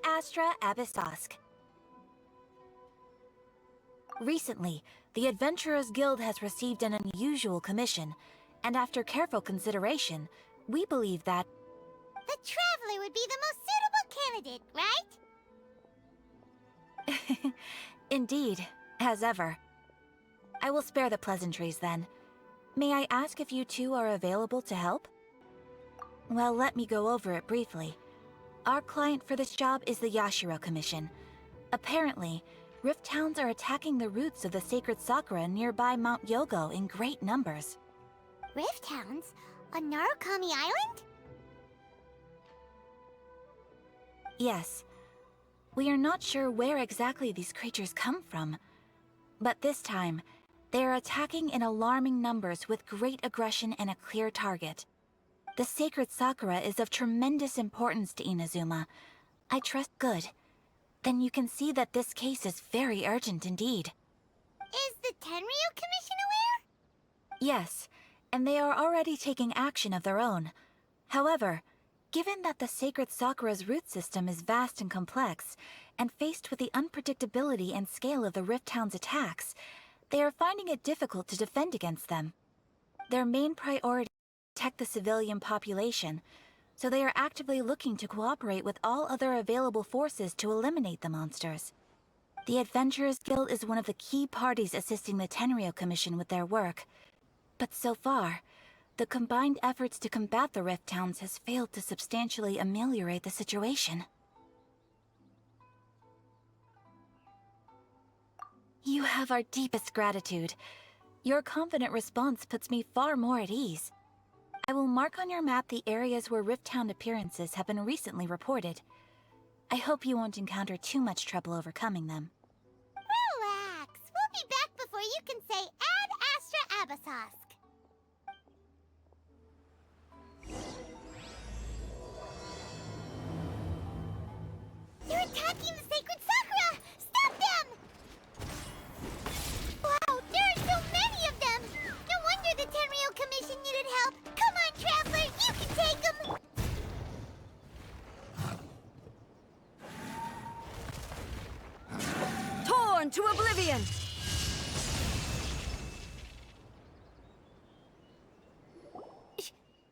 Astra Abyssosk. Recently, the Adventurers Guild has received an unusual commission, and after careful consideration, we believe that the Traveler would be the most suitable candidate, right? Indeed, as ever. I will spare the pleasantries then. May I ask if you two are available to help? Well, let me go over it briefly. Our client for this job is the Yashiro Commission. Apparently, Rift Hounds are attacking the roots of the sacred sakura nearby Mount Yogo in great numbers. Rift Hounds? On Narukami Island? Yes. We are not sure where exactly these creatures come from. But this time, they are attacking in alarming numbers with great aggression and a clear target. The sacred sakura is of tremendous importance to Inazuma. I trust good. Then you can see that this case is very urgent indeed. Is the Tenryu Commission aware? Yes, and they are already taking action of their own. However, given that the sacred sakura's root system is vast and complex, and faced with the unpredictability and scale of the Rift Hound's attacks, they are finding it difficult to defend against them. Their main priority is to protect the civilian population, so they are actively looking to cooperate with all other available forces to eliminate the monsters. The Adventurers Guild is one of the key parties assisting the Tenryu Commission with their work. But so far, the combined efforts to combat the Rift Hounds has failed to substantially ameliorate the situation. You have our deepest gratitude. Your confident response puts me far more at ease. I will mark on your map the areas where Rift Hound appearances have been recently reported. I hope you won't encounter too much trouble overcoming them. Relax. We'll be back before you can say Ad Astra Abyssosk. They're attacking the sacred sakura! Stop them! Wow, there are so many of them! No wonder the Tenryu Commission needed help! Come on, Traveler, you can take them! Torn to oblivion!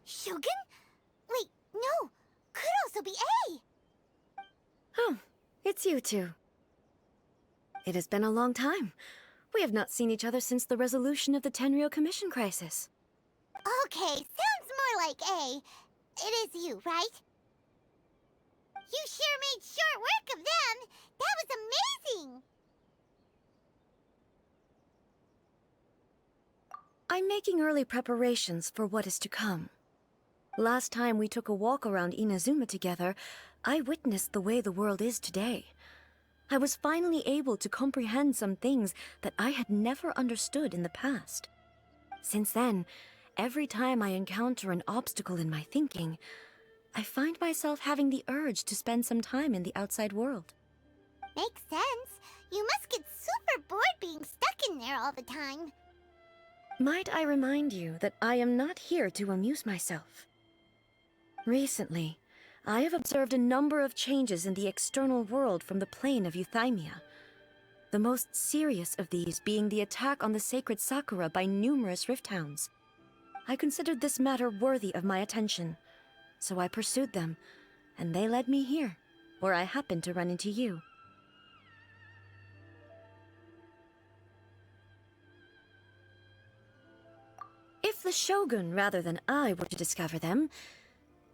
Shogun? Wait, no! Could also be A! Oh, it's you two. It has been a long time. We have not seen each other since the resolution of the Tenryu Commission crisis. Okay, sounds more like A. It is you, right? You sure made short work of them! That was amazing! I'm making early preparations for what is to come. Last time we took a walk around Inazuma together, I witnessed the way the world is today. I was finally able to comprehend some things that I had never understood in the past. Since then, every time I encounter an obstacle in my thinking, I find myself having the urge to spend some time in the outside world. Makes sense. You must get super bored being stuck in there all the time. Might I remind you that I am not here to amuse myself? Recently, I have observed a number of changes in the external world from the plane of Euthymia. The most serious of these being the attack on the sacred sakura by numerous Rift Hounds. I considered this matter worthy of my attention, so I pursued them, and they led me here, where I happened to run into you. If the Shogun rather than I were to discover them,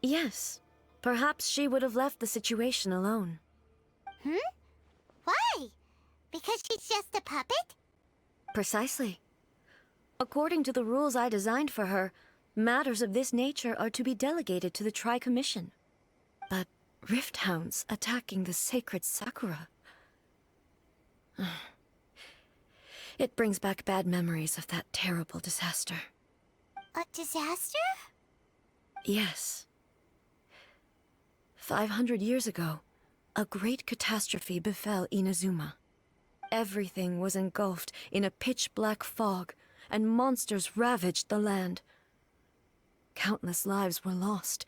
yes, perhaps she would have left the situation alone. Why? Because she's just a puppet? Precisely. According to the rules I designed for her, matters of this nature are to be delegated to the Tri-Commission. But Rift Hounds attacking the sacred sakura... It brings back bad memories of that terrible disaster. A disaster? Yes. 500 years ago, a great catastrophe befell Inazuma. Everything was engulfed in a pitch-black fog, and monsters ravaged the land. Countless lives were lost,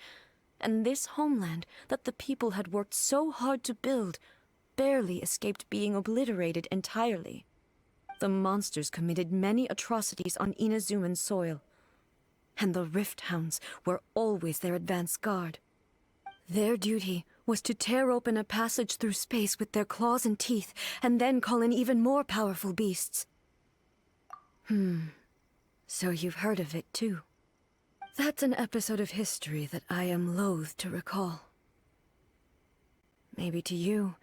And this homeland that the people had worked so hard to build barely escaped being obliterated entirely. The monsters committed many atrocities on Inazuman soil, and the Rift Hounds were always their advance guard. Their duty was to tear open a passage through space with their claws and teeth, and then call in even more powerful beasts. So you've heard of it too. That's an episode of history that I am loath to recall. Maybe to you,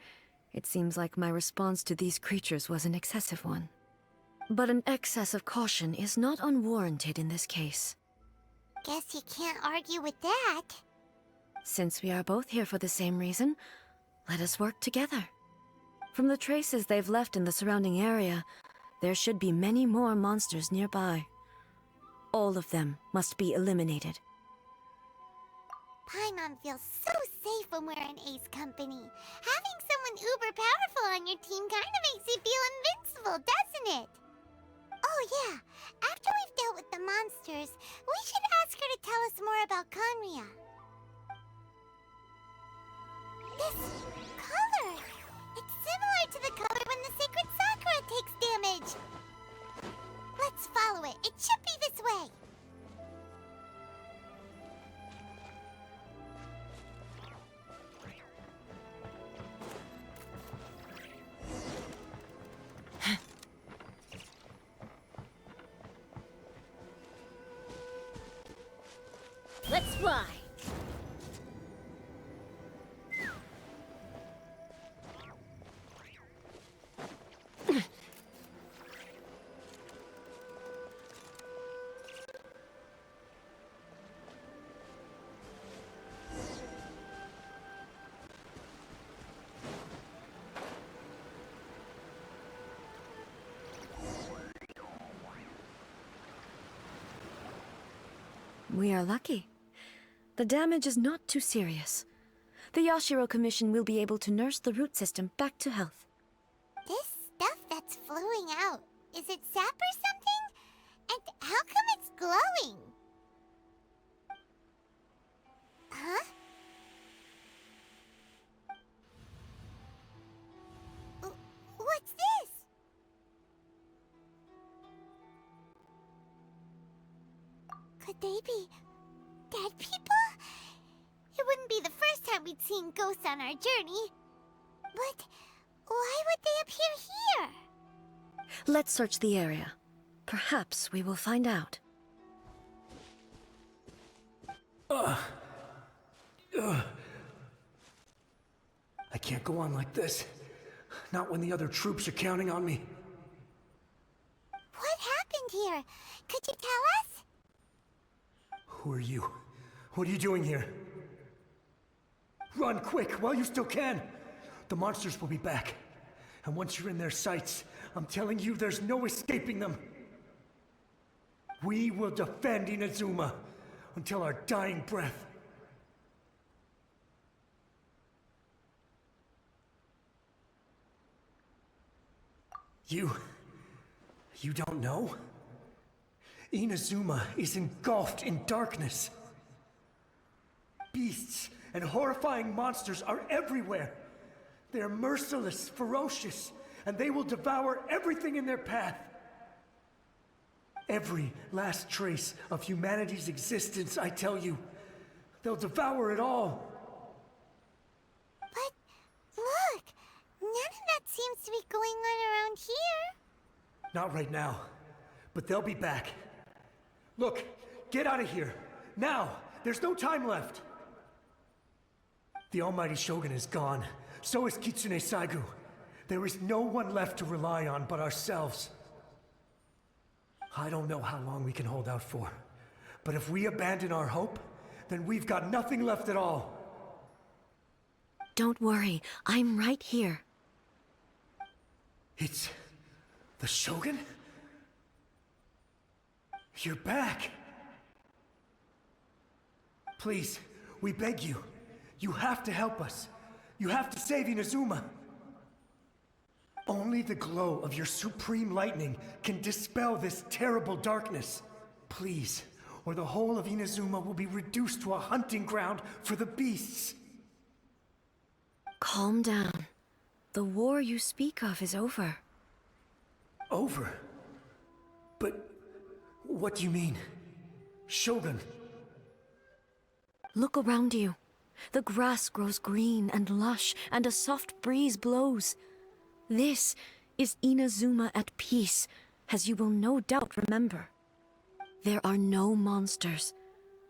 it seems like my response to these creatures was an excessive one. But an excess of caution is not unwarranted in this case. Guess you can't argue with that. Since we are both here for the same reason, let us work together. From the traces they've left in the surrounding area, there should be many more monsters nearby. All of them must be eliminated. Paimon feels so safe when we're in Ace company. Having someone uber powerful on your team kinda makes you feel invincible, doesn't it? Oh yeah, after we've dealt with the monsters, we should ask her to tell us more about Conria. This color! It's similar to the color when the sacred Sakura takes damage! Let's follow it. It should be this way. Let's fly! We are lucky. The damage is not too serious. The Yashiro Commission will be able to nurse the root system back to health. This stuff that's flowing out, is it sap or something? And how come it's glowing? Huh? What's this? Could they be dead people? It wouldn't be the first time we'd seen ghosts on our journey. But why would they appear here? Let's search the area. Perhaps we will find out. I can't go on like this. Not when the other troops are counting on me. What happened here? Could you tell us? Who are you? What are you doing here? Run quick while you still can! The monsters will be back. And once you're in their sights, I'm telling you there's no escaping them. We will defend Inazuma until our dying breath. You don't know? Inazuma is engulfed in darkness. Beasts and horrifying monsters are everywhere. They're merciless, ferocious, and they will devour everything in their path. Every last trace of humanity's existence, I tell you. They'll devour it all. But look, none of that seems to be going on around here. Not right now, but they'll be back. Look, get out of here. Now! There's no time left! The Almighty Shogun is gone. So is Kitsune Saigu. There is no one left to rely on but ourselves. I don't know how long we can hold out for. But if we abandon our hope, then we've got nothing left at all. Don't worry, I'm right here. It's... the Shogun? You're back! Please, we beg you. You have to help us. You have to save Inazuma. Only the glow of your supreme lightning can dispel this terrible darkness. Please, or the whole of Inazuma will be reduced to a hunting ground for the beasts. Calm down. The war you speak of is over. Over? But what do you mean? Shogun? Look around you. The grass grows green and lush, and a soft breeze blows. This is Inazuma at peace, as you will no doubt remember. There are no monsters,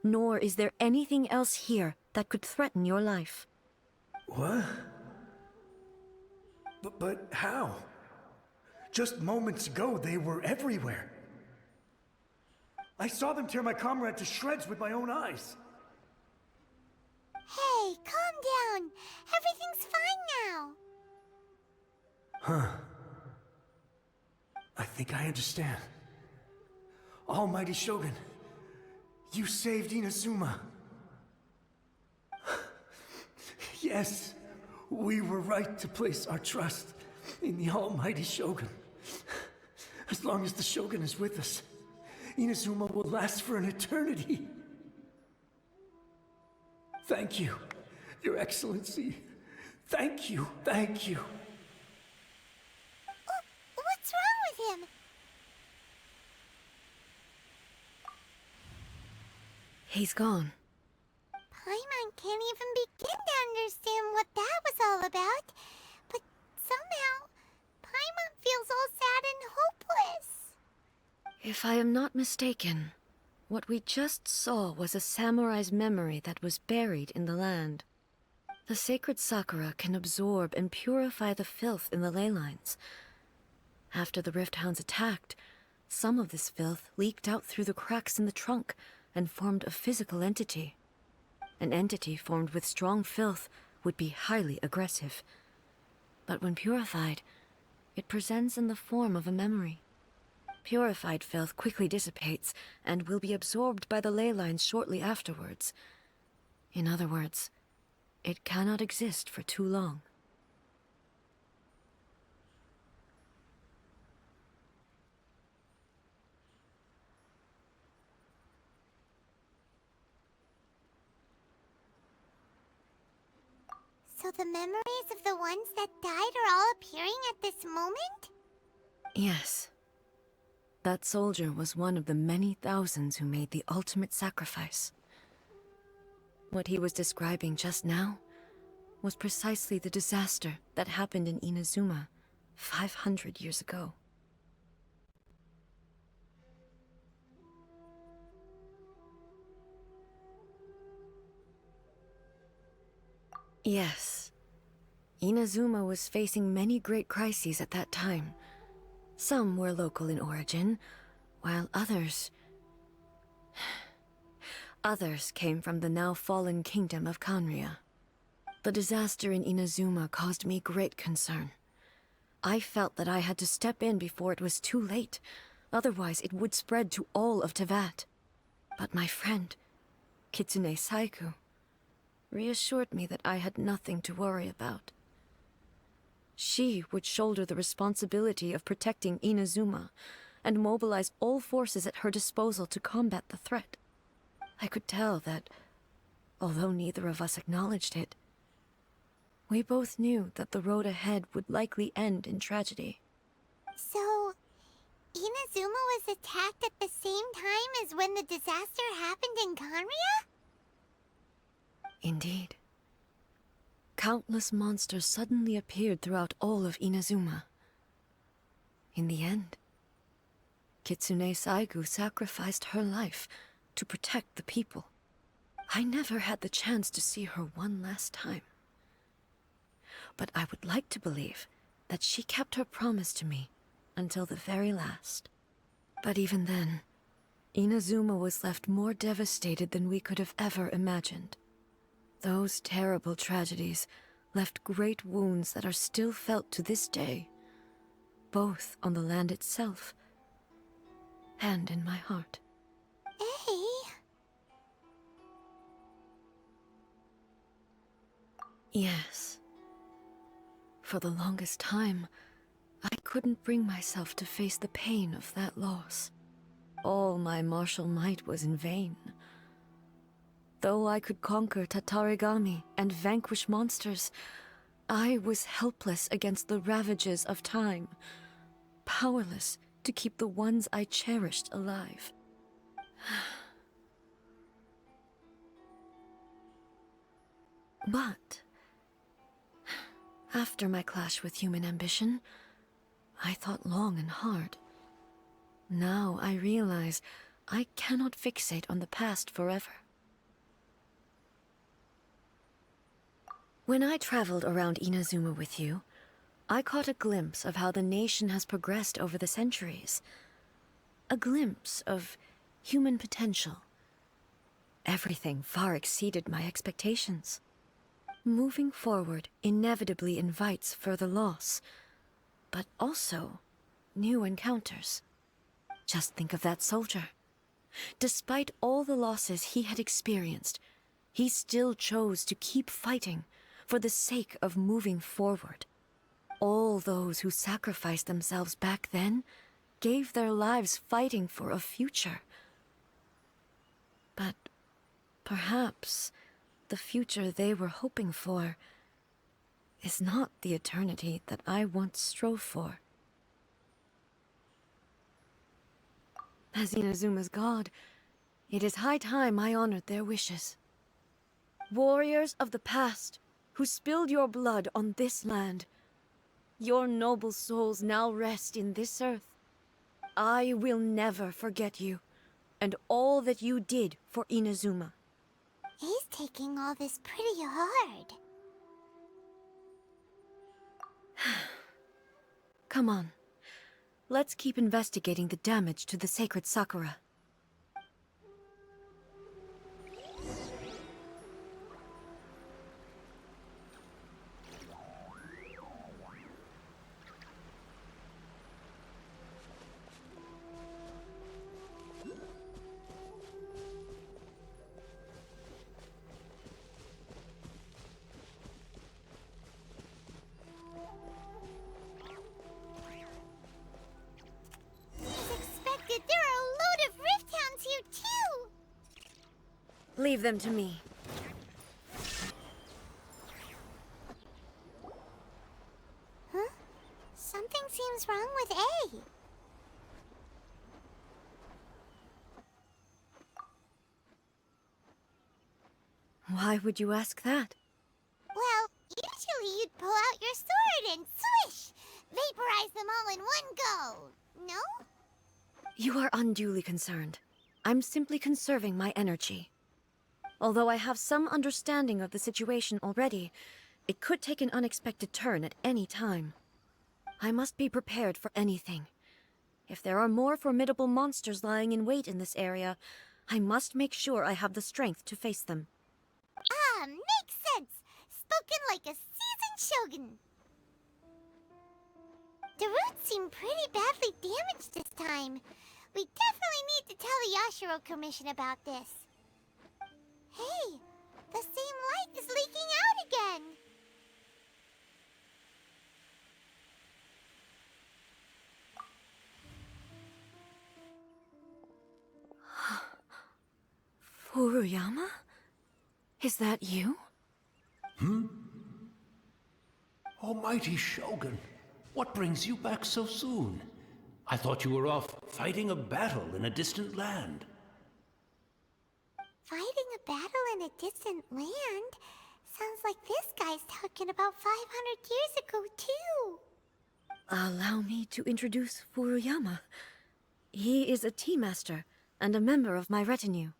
nor is there anything else here that could threaten your life. What? But how? Just moments ago, they were everywhere. I saw them tear my comrade to shreds with my own eyes. Hey, calm down. Everything's fine now. Huh. I think I understand. Almighty Shogun, you saved Inazuma. Yes, we were right to place our trust in the Almighty Shogun. As long as the Shogun is with us, Inazuma will last for an eternity. Thank you, Your Excellency. Thank you, thank you. What's wrong with him? He's gone. Paimon can't even begin to understand what that was all about. But somehow, Paimon feels all sad and hopeless. If I am not mistaken, what we just saw was a samurai's memory that was buried in the land. The sacred sakura can absorb and purify the filth in the ley lines. After the Rift Hounds attacked, some of this filth leaked out through the cracks in the trunk and formed a physical entity. An entity formed with strong filth would be highly aggressive. But when purified, it presents in the form of a memory. Purified filth quickly dissipates and will be absorbed by the ley lines shortly afterwards. In other words, it cannot exist for too long. So the memories of the ones that died are all appearing at this moment? Yes. That soldier was one of the many thousands who made the ultimate sacrifice. What he was describing just now was precisely the disaster that happened in Inazuma 500 years ago. Yes. Inazuma was facing many great crises at that time. Some were local in origin, while others came from the now fallen kingdom of Kanria. The disaster in Inazuma caused me great concern. I felt that I had to step in before it was too late, otherwise it would spread to all of Teyvat. But my friend, Kitsune Saiku, reassured me that I had nothing to worry about. She would shoulder the responsibility of protecting Inazuma and mobilize all forces at her disposal to combat the threat. I could tell that, although neither of us acknowledged it, we both knew that the road ahead would likely end in tragedy. So, Inazuma was attacked at the same time as when the disaster happened in Kanria? Indeed. Countless monsters suddenly appeared throughout all of Inazuma. In the end, Kitsune Saigu sacrificed her life to protect the people. I never had the chance to see her one last time. But I would like to believe that she kept her promise to me until the very last. But even then, Inazuma was left more devastated than we could have ever imagined. Those terrible tragedies left great wounds that are still felt to this day, both on the land itself and in my heart. Hey. Yes. For the longest time, I couldn't bring myself to face the pain of that loss. all my martial might was in vain. Though I could conquer Tatarigami and vanquish monsters, I was helpless against the ravages of time, powerless to keep the ones I cherished alive. But after my clash with human ambition, I thought long and hard. Now I realize I cannot fixate on the past forever. When I traveled around Inazuma with you, I caught a glimpse of how the nation has progressed over the centuries. A glimpse of human potential. Everything far exceeded my expectations. Moving forward inevitably invites further loss, but also new encounters. Just think of that soldier. Despite all the losses he had experienced, he still chose to keep fighting for the sake of moving forward. All those who sacrificed themselves back then gave their lives fighting for a future. But perhaps the future they were hoping for is not the eternity that I once strove for. As Inazuma's god, it is high time I honored their wishes. Warriors of the past, who spilled your blood on this land, your noble souls now rest in this earth. I will never forget you, and all that you did for Inazuma. He's taking all this pretty hard. Come on. Let's keep investigating the damage to the sacred Sakura. Leave them to me. Huh? Something seems wrong with A. Why would you ask that? Well, usually you'd pull out your sword and swish! Vaporize them all in one go, no? You are unduly concerned. I'm simply conserving my energy. Although I have some understanding of the situation already, it could take an unexpected turn at any time. I must be prepared for anything. If there are more formidable monsters lying in wait in this area, I must make sure I have the strength to face them. Ah, makes sense! Spoken like a seasoned shogun. The roots seem pretty badly damaged this time. We definitely need to tell the Yashiro Commission about this. Hey, the same light is leaking out again. Furuyama? Is that you? Almighty Shogun, what brings you back so soon? I thought you were off fighting a battle in a distant land. Fighting a battle in a distant land? Sounds like this guy's talking about 500 years ago, too. Allow me to introduce Furuyama. He is a tea master and a member of my retinue.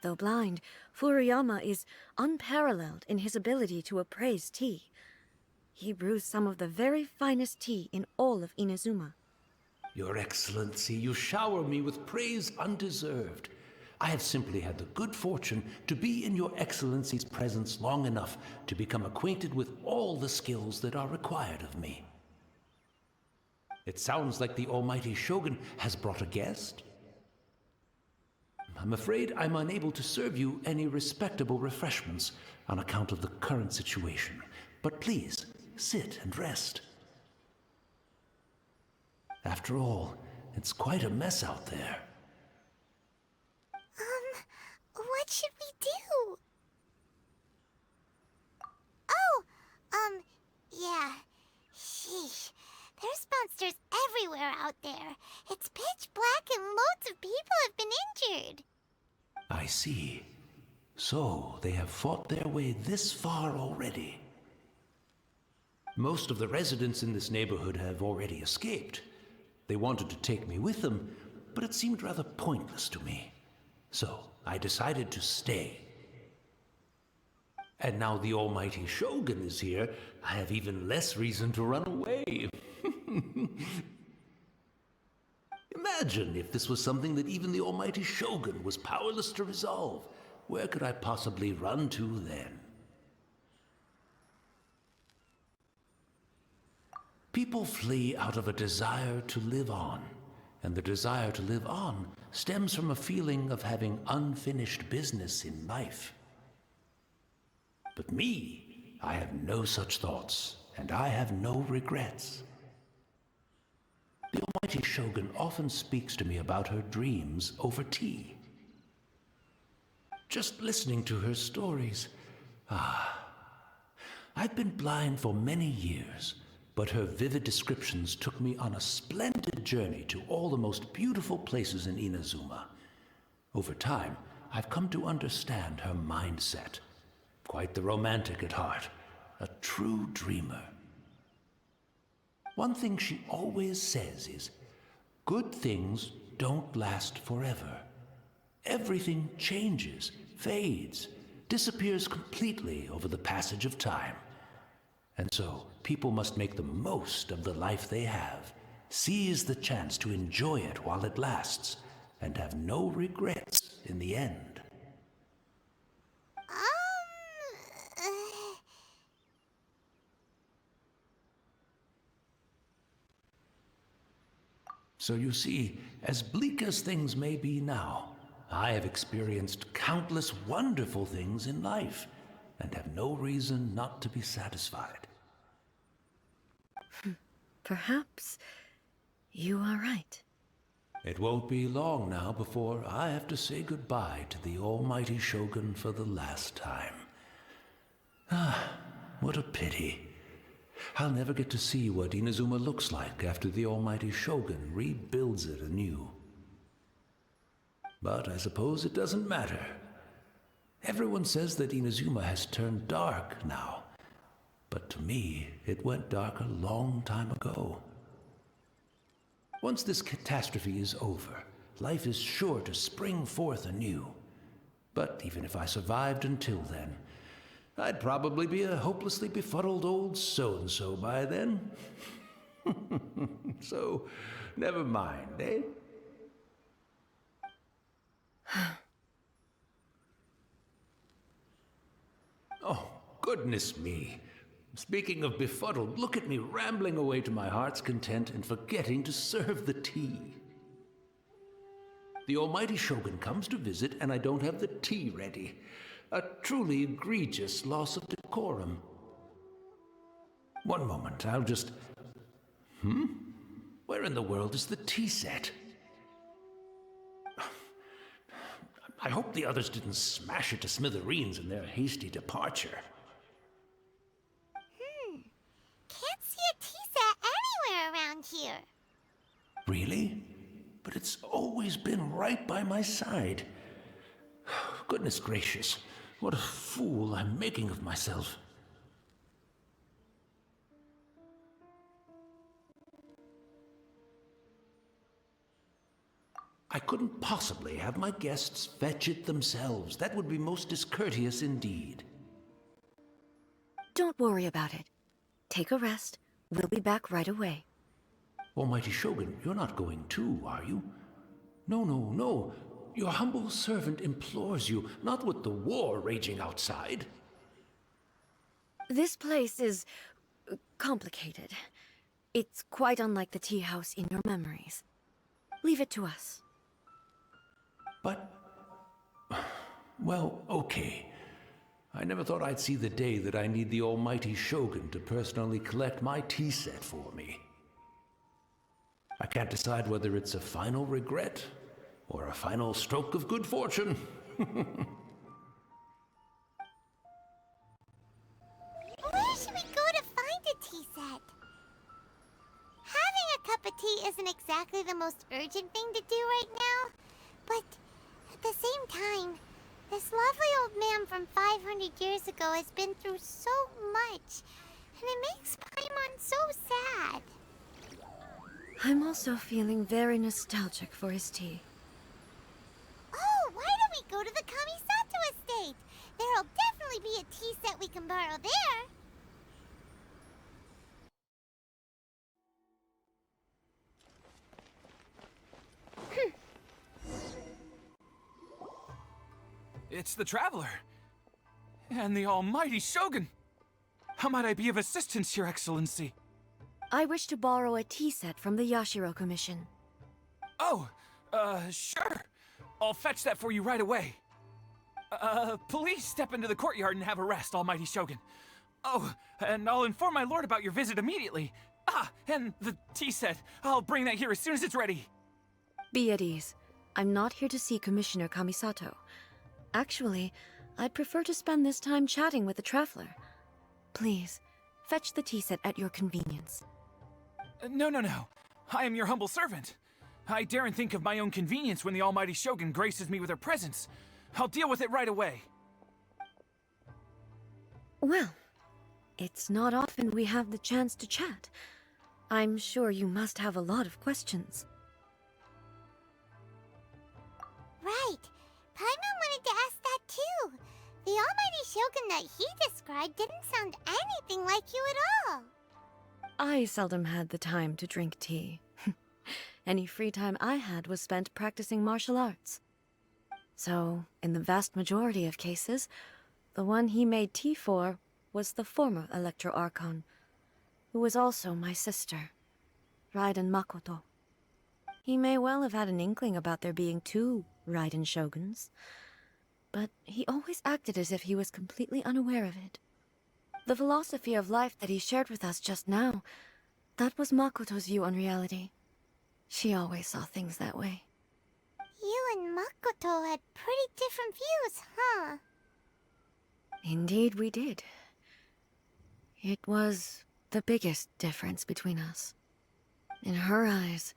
Though blind, Furuyama is unparalleled in his ability to appraise tea. He brews some of the very finest tea in all of Inazuma. Your Excellency, you shower me with praise undeserved. I have simply had the good fortune to be in your Excellency's presence long enough to become acquainted with all the skills that are required of me. It sounds like the Almighty Shogun has brought a guest. I'm afraid I'm unable to serve you any respectable refreshments on account of the current situation, but please, sit and rest. After all, it's quite a mess out there. There's monsters everywhere out there. It's pitch black and loads of people have been injured. I see. So, they have fought their way this far already. Most of the residents in this neighborhood have already escaped. They wanted to take me with them, but it seemed rather pointless to me. So, I decided to stay. And now the almighty Shogun is here, I have even less reason to run away. Imagine if this was something that even the almighty Shogun was powerless to resolve. Where could I possibly run to then? People flee out of a desire to live on, and the desire to live on stems from a feeling of having unfinished business in life. But me, I have no such thoughts, and I have no regrets. The almighty Shogun often speaks to me about her dreams over tea. Just listening to her stories, I've been blind for many years, but her vivid descriptions took me on a splendid journey to all the most beautiful places in Inazuma. Over time, I've come to understand her mindset. Quite the romantic at heart, a true dreamer. One thing she always says is, good things don't last forever. Everything changes, fades, disappears completely over the passage of time. And so, people must make the most of the life they have, seize the chance to enjoy it while it lasts, and have no regrets in the end. So you see, as bleak as things may be now, I have experienced countless wonderful things in life, and have no reason not to be satisfied. Perhaps you are right. It won't be long now before I have to say goodbye to the almighty Shogun for the last time. What a pity. I'll never get to see what Inazuma looks like after the almighty Shogun rebuilds it anew. But I suppose it doesn't matter. Everyone says that Inazuma has turned dark now, but to me, it went dark a long time ago. Once this catastrophe is over, life is sure to spring forth anew. But even if I survived until then, I'd probably be a hopelessly befuddled old so-and-so by then. So, never mind, eh? Oh, goodness me. Speaking of befuddled, look at me rambling away to my heart's content and forgetting to serve the tea. The almighty Shogun comes to visit and I don't have the tea ready. A truly egregious loss of decorum. One moment, I'll just... Where in the world is the tea set? I hope the others didn't smash it to smithereens in their hasty departure. Can't see a tea set anywhere around here. Really? But it's always been right by my side. Goodness gracious, what a fool I'm making of myself. I couldn't possibly have my guests fetch it themselves. That would be most discourteous indeed. Don't worry about it. Take a rest. We'll be back right away. Almighty Shogun, you're not going too, are you? No, no, no. Your humble servant implores you, not with the war raging outside. This place is complicated. It's quite unlike the tea house in your memories. Leave it to us. But... well, okay. I never thought I'd see the day that I need the almighty Shogun to personally collect my tea set for me. I can't decide whether it's a final regret or a final stroke of good fortune. Where should we go to find a tea set? How isn't exactly the most urgent thing to do right now, but at the same time, this lovely old man from 500 years ago has been through so much, and it makes Paimon so sad. I'm also feeling very nostalgic for his tea. Oh, why don't we go to the Kamisato estate? There'll definitely be a tea set we can borrow there. It's the Traveler. And the almighty Shogun. How might I be of assistance, Your Excellency? I wish to borrow a tea set from the Yashiro Commission. Oh, sure. I'll fetch that for you right away. Please step into the courtyard and have a rest, almighty Shogun. Oh, and I'll inform my lord about your visit immediately. Ah, and the tea set. I'll bring that here as soon as it's ready. Be at ease. I'm not here to see Commissioner Kamisato. Actually, I'd prefer to spend this time chatting with the Traveler. Please, fetch the tea set at your convenience. No. I am your humble servant. I daren't think of my own convenience when the almighty Shogun graces me with her presence. I'll deal with it right away. Well, it's not often we have the chance to chat. I'm sure you must have a lot of questions. Right. Paimon wanted to ask that too. The almighty Shogun that he described didn't sound anything like you at all. I seldom had the time to drink tea. Any free time I had was spent practicing martial arts. So, in the vast majority of cases, the one he made tea for was the former Electro Archon, who was also my sister, Raiden Makoto. He may well have had an inkling about there being two Raiden Shoguns, but he always acted as if he was completely unaware of it. The philosophy of life that he shared with us just now, that was Makoto's view on reality. She always saw things that way. You and Makoto had pretty different views, huh? Indeed we did. It was the biggest difference between us. In her eyes,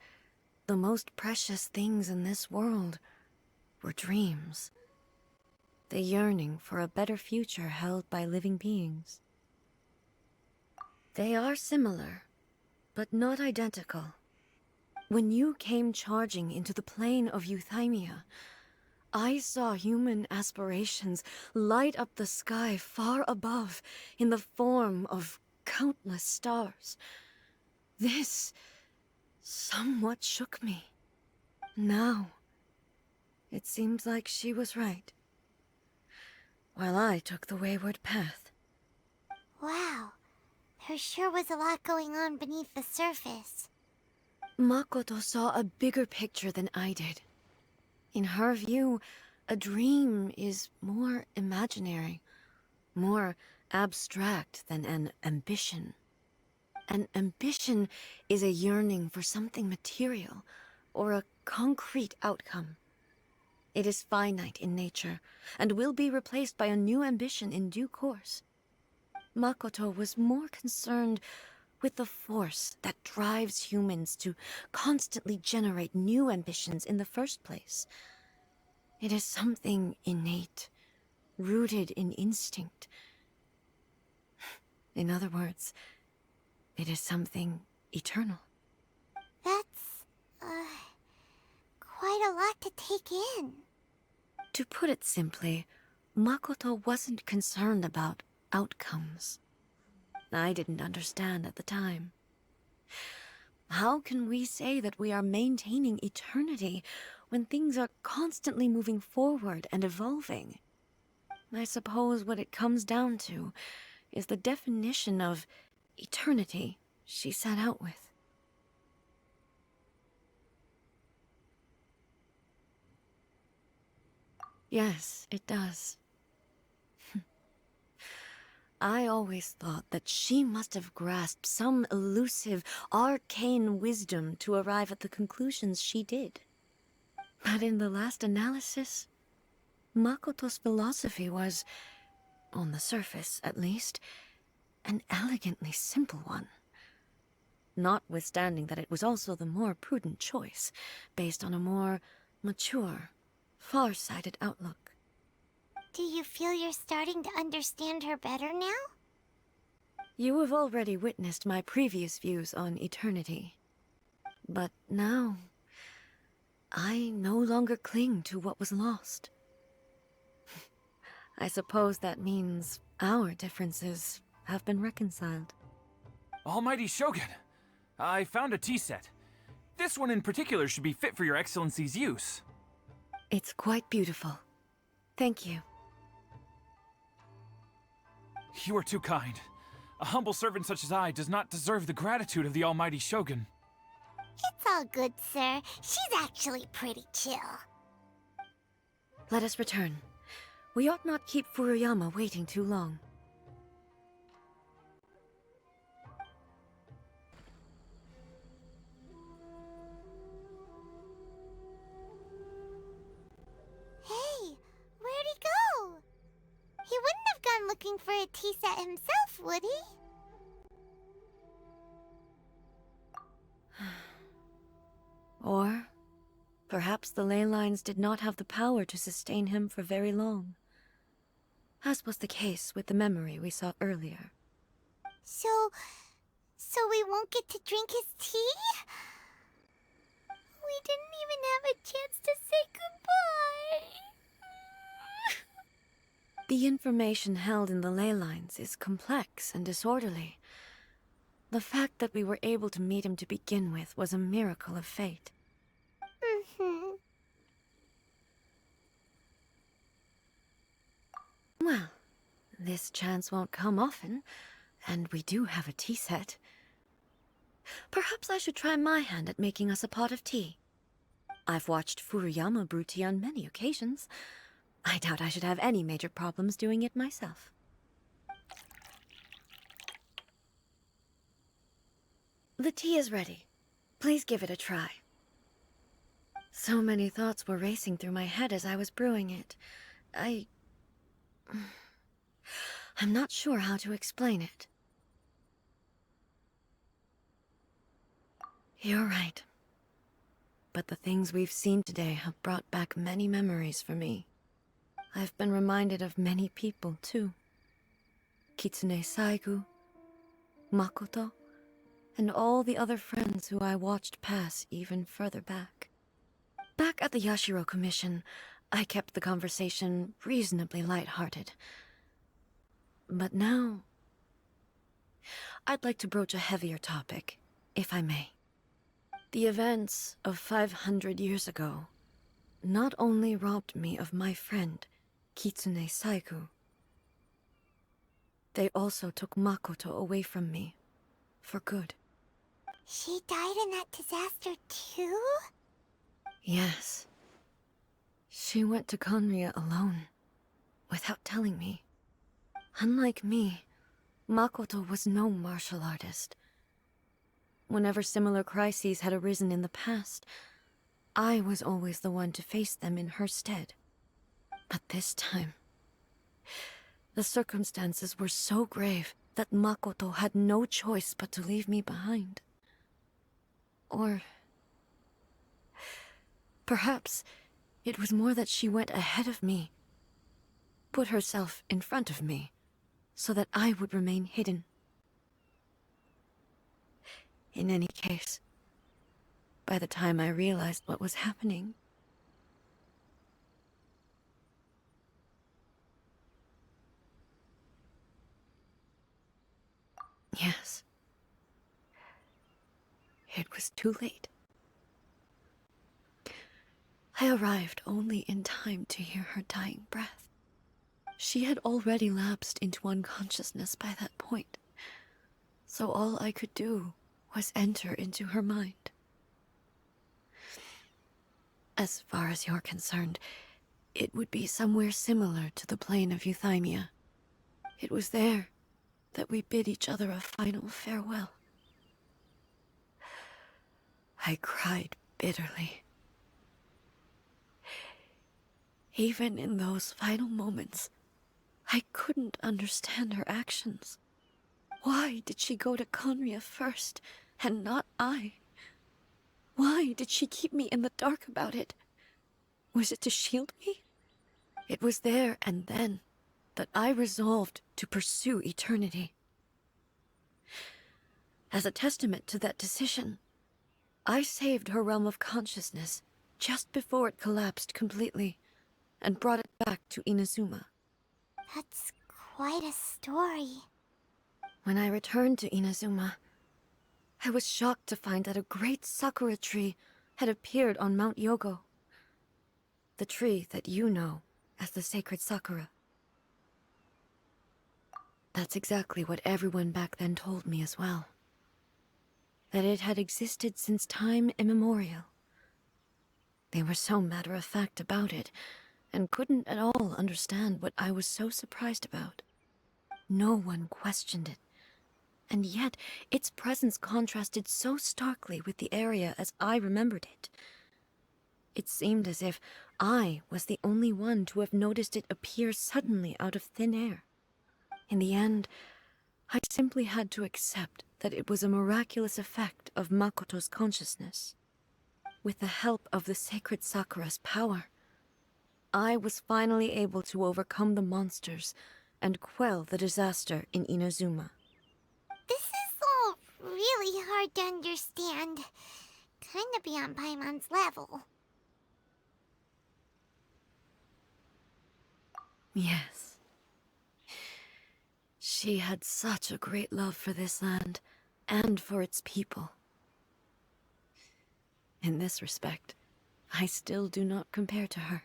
the most precious things in this world were dreams. The yearning for a better future held by living beings. They are similar, but not identical. When you came charging into the plane of Euthymia, I saw human aspirations light up the sky far above in the form of countless stars. This somewhat shook me. Now, it seems like she was right, while I took the wayward path. Wow. There sure was a lot going on beneath the surface. Makoto saw a bigger picture than I did. In her view, a dream is more imaginary, more abstract than an ambition. An ambition is a yearning for something material, or a concrete outcome. It is finite in nature, and will be replaced by a new ambition in due course. Makoto was more concerned with the force that drives humans to constantly generate new ambitions in the first place. It is something innate, rooted in instinct. In other words, it is something eternal. That's, quite a lot to take in. To put it simply, Makoto wasn't concerned about outcomes. I didn't understand at the time. How can we say that we are maintaining eternity when things are constantly moving forward and evolving? I suppose what it comes down to is the definition of eternity she set out with. Yes, it does. I always thought that she must have grasped some elusive, arcane wisdom to arrive at the conclusions she did. But in the last analysis, Makoto's philosophy was, on the surface at least, an elegantly simple one. notwithstanding that it was also the more prudent choice, based on a more mature, far-sighted outlook. Do you feel you're starting to understand her better now? You have already witnessed my previous views on eternity. But now, I no longer cling to what was lost. I suppose that means our differences have been reconciled. Almighty Shogun, I found a tea set. This one in particular should be fit for your Excellency's use. It's quite beautiful. Thank you. You are too kind. A humble servant such as I does not deserve the gratitude of the Almighty Shogun. It's all good, sir. She's actually pretty chill. Let us return. We ought not keep Furuyama waiting too long. Hey, where'd he go? He wouldn't have gone looking for a tea set himself, would he? Or perhaps the ley lines did not have the power to sustain him for very long, as was the case with the memory we saw earlier. So we won't get to drink his tea? We didn't even have a chance to say goodbye. The information held in the ley lines is complex and disorderly. The fact that we were able to meet him to begin with was a miracle of fate. Well, this chance won't come often, and we do have a tea set. Perhaps I should try my hand at making us a pot of tea. I've watched Furuyama brew tea on many occasions. I doubt I should have any major problems doing it myself. The tea is ready. Please give it a try. So many thoughts were racing through my head as I was brewing it. I'm not sure how to explain it. You're right. But the things we've seen today have brought back many memories for me. I've been reminded of many people, too. Kitsune Saigu, Makoto, and all the other friends who I watched pass even further back. Back at the Yashiro Commission, I kept the conversation reasonably light-hearted. But now, I'd like to broach a heavier topic, if I may. The events of 500 years ago not only robbed me of my friend, Kitsune Saigu, they also took Makoto away from me, for good. She died in that disaster too? Yes. She went to Conria alone, without telling me. Unlike me, Makoto was no martial artist. Whenever similar crises had arisen in the past, I was always the one to face them in her stead. But this time, the circumstances were so grave that Makoto had no choice but to leave me behind. Or perhaps it was more that she went ahead of me, put herself in front of me, so that I would remain hidden. In any case, by the time I realized what was happening, yes, it was too late. I arrived only in time to hear her dying breath. She had already lapsed into unconsciousness by that point, so all I could do was enter into her mind. As far as you're concerned, it would be somewhere similar to the plane of Euthymia. It was there that we bid each other a final farewell. I cried bitterly. Even in those final moments, I couldn't understand her actions. Why did she go to Conria first and not I. Why did she keep me in the dark about it? Was it to shield me? It was there and then that I resolved to pursue eternity. As a testament to that decision, I saved her realm of consciousness just before it collapsed completely and brought it back to Inazuma. That's quite a story. When I returned to Inazuma, I was shocked to find that a great sakura tree had appeared on Mount Yogo. The tree that you know as the sacred sakura. That's exactly what everyone back then told me as well. That it had existed since time immemorial. They were so matter-of-fact about it, and couldn't at all understand what I was so surprised about. No one questioned it, and yet its presence contrasted so starkly with the area as I remembered it. It seemed as if I was the only one to have noticed it appear suddenly out of thin air. In the end, I simply had to accept that it was a miraculous effect of Makoto's consciousness. With the help of the sacred Sakura's power, I was finally able to overcome the monsters and quell the disaster in Inazuma. This is all really hard to understand. Kinda beyond Paimon's level. Yes. She had such a great love for this land, and for its people. In this respect, I still do not compare to her.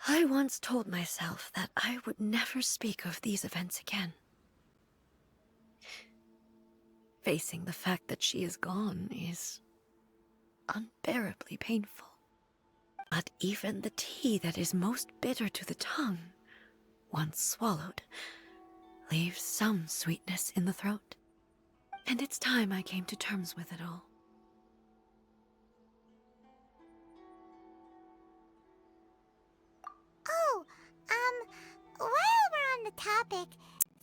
I once told myself that I would never speak of these events again. Facing the fact that she is gone is unbearably painful. But even the tea that is most bitter to the tongue, once swallowed, leaves some sweetness in the throat. And it's time I came to terms with it all. Oh, while we're on the topic,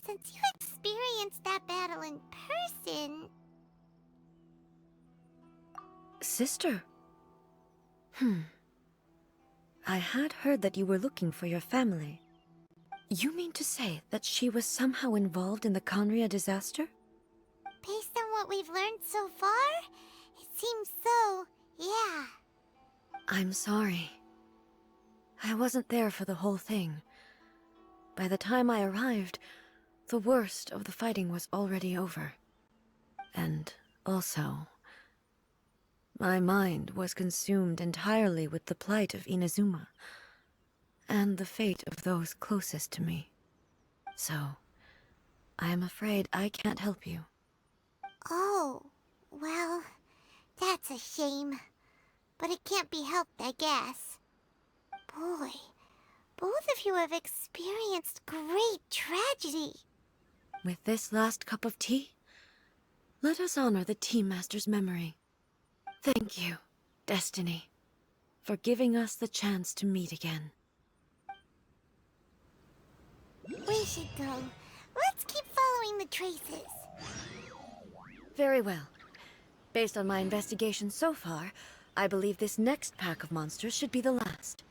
since you experienced that battle in person... Sister? I had heard that you were looking for your family. You mean to say that she was somehow involved in the Conria disaster? Based on what we've learned so far, it seems so, yeah. I'm sorry. I wasn't there for the whole thing. By the time I arrived, the worst of the fighting was already over. And also, my mind was consumed entirely with the plight of Inazuma, and the fate of those closest to me. So, I am afraid I can't help you. Oh, well, that's a shame. But it can't be helped, I guess. Boy, both of you have experienced great tragedy. With this last cup of tea, let us honor the Tea Master's memory. Thank you, Destiny, for giving us the chance to meet again. We should go. Let's keep following the traces. Very well. Based on my investigation so far, I believe this next pack of monsters should be the last.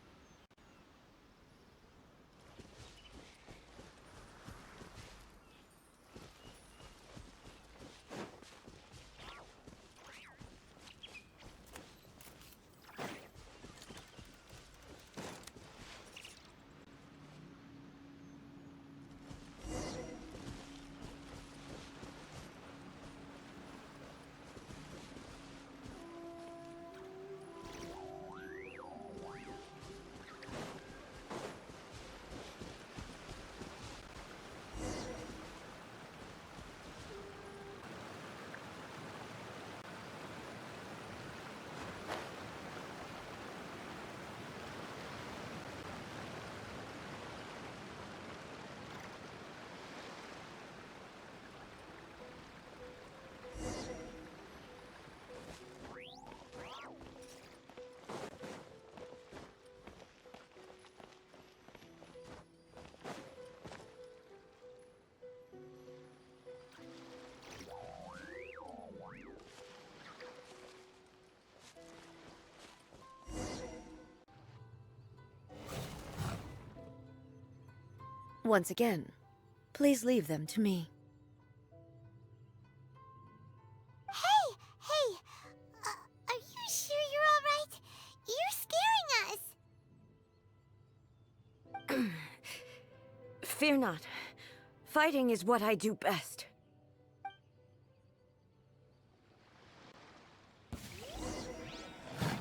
Once again, please leave them to me. Hey! Are you sure you're alright? You're scaring us! Fear not. Fighting is what I do best.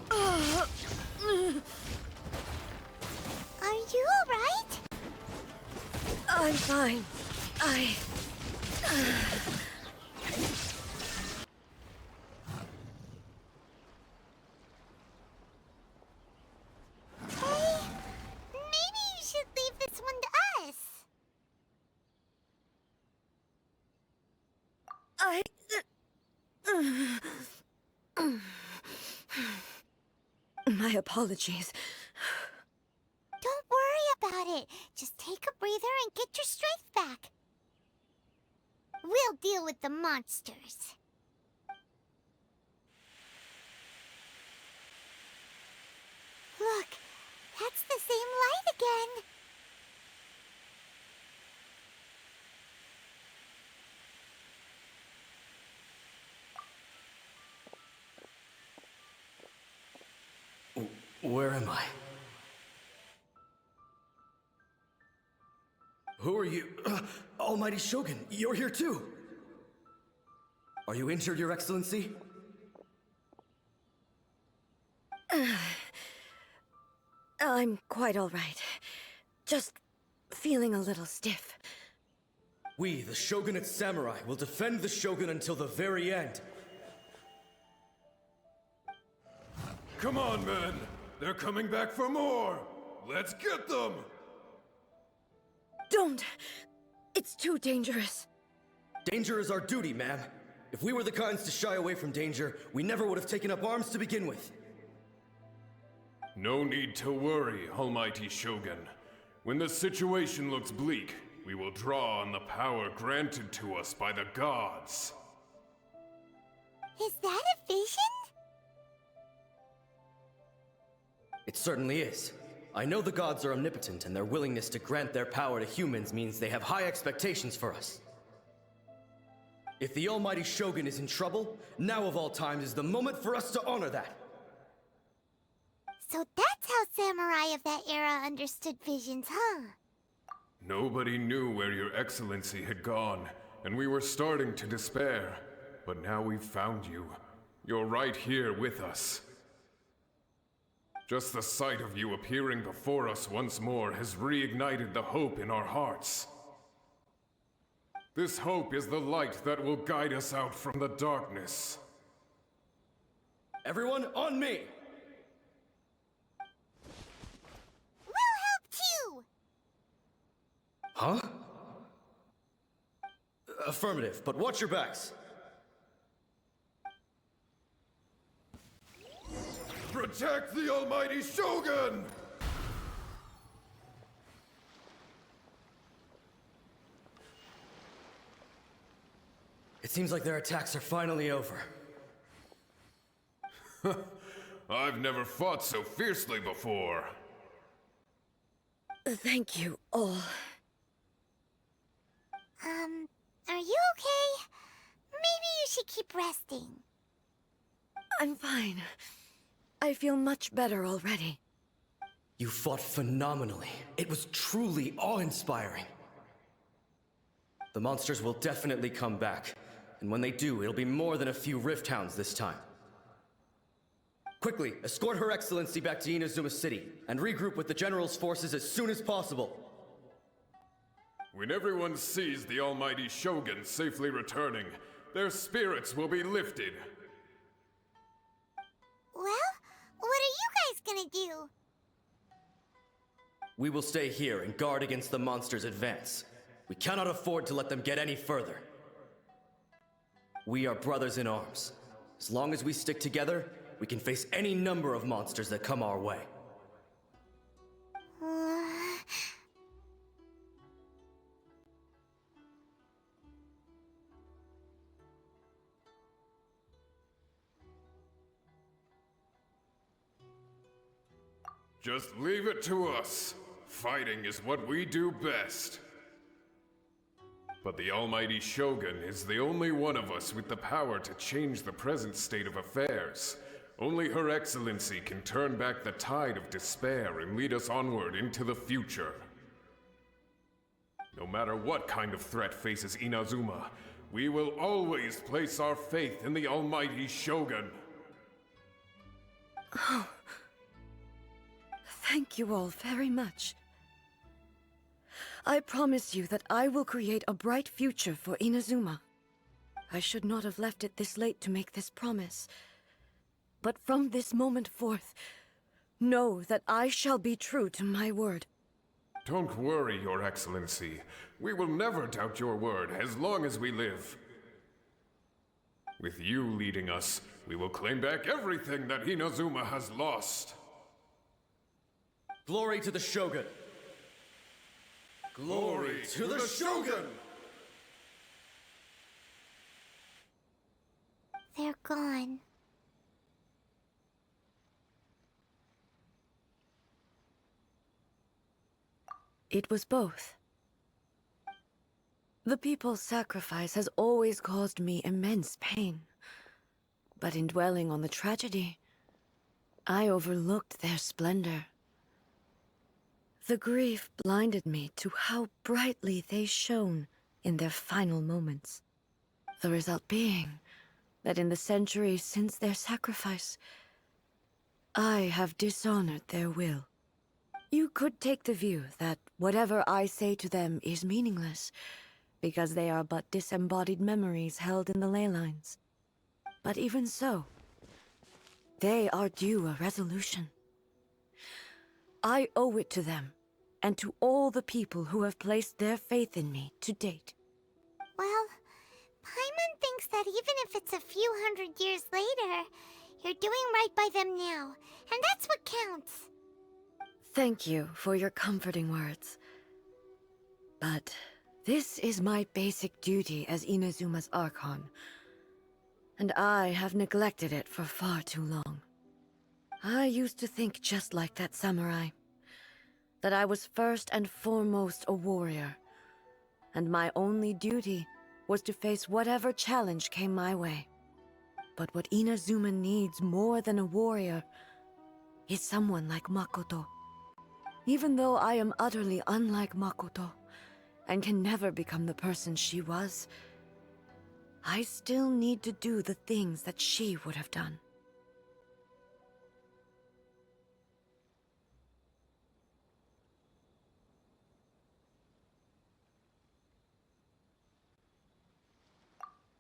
Are you alright? I'm fine. Hey, maybe you should leave this one to us. My apologies. Don't worry about it. Just take a breather and get your strength back. We'll deal with the monsters. Look, that's the same light again. Where am I? Who are you? Almighty Shogun, you're here too! Are you injured, Your Excellency? I'm quite all right. Just feeling a little stiff. We, the Shogunate Samurai, will defend the Shogun until the very end. Come on, men! They're coming back for more! Let's get them! Don't! It's too dangerous. Danger is our duty, ma'am. If we were the kinds to shy away from danger, we never would have taken up arms to begin with. No need to worry, Almighty Shogun. When the situation looks bleak, we will draw on the power granted to us by the gods. Is that a vision? It certainly is. I know the gods are omnipotent, and their willingness to grant their power to humans means they have high expectations for us. If the Almighty Shogun is in trouble, now of all times is the moment for us to honor that. So that's how samurai of that era understood visions, huh? Nobody knew where your excellency had gone, and we were starting to despair. But now we've found you. You're right here with us. Just the sight of you appearing before us once more has reignited the hope in our hearts. This hope is the light that will guide us out from the darkness. Everyone, on me! We'll help too! Huh? Affirmative, but watch your backs. Protect the Almighty Shogun! It seems like their attacks are finally over. I've never fought so fiercely before. Thank you all. Are you okay? Maybe you should keep resting. I'm fine. I feel much better already. You fought phenomenally. It was truly awe-inspiring. The monsters will definitely come back. And when they do, it'll be more than a few Rift Hounds this time. Quickly, escort Her Excellency back to Inazuma City, and regroup with the General's forces as soon as possible. When everyone sees the Almighty Shogun safely returning, their spirits will be lifted. Well, what are you guys gonna do? We will stay here and guard against the monsters' advance. We cannot afford to let them get any further. We are brothers in arms. As long as we stick together, we can face any number of monsters that come our way. Just leave it to us. Fighting is what we do best. But the Almighty Shogun is the only one of us with the power to change the present state of affairs. Only Her Excellency can turn back the tide of despair and lead us onward into the future. No matter what kind of threat faces Inazuma, we will always place our faith in the Almighty Shogun. Oh. Thank you all very much. I promise you that I will create a bright future for Inazuma. I should not have left it this late to make this promise. But from this moment forth, know that I shall be true to my word. Don't worry, Your Excellency. We will never doubt your word as long as we live. With you leading us, we will claim back everything that Inazuma has lost. Glory to the Shogun! Glory to the Shogun! They're gone. It was both. The people's sacrifice has always caused me immense pain. But in dwelling on the tragedy, I overlooked their splendor. The grief blinded me to how brightly they shone in their final moments. The result being that in the centuries since their sacrifice, I have dishonored their will. You could take the view that whatever I say to them is meaningless, because they are but disembodied memories held in the ley lines. But even so, they are due a resolution. I owe it to them, and to all the people who have placed their faith in me to date. Well, Paimon thinks that even if it's a few hundred years later, you're doing right by them now, and that's what counts. Thank you for your comforting words. But this is my basic duty as Inazuma's Archon, and I have neglected it for far too long. I used to think just like that samurai, that I was first and foremost a warrior, and my only duty was to face whatever challenge came my way. But what Inazuma needs more than a warrior is someone like Makoto. Even though I am utterly unlike Makoto, and can never become the person she was, I still need to do the things that she would have done.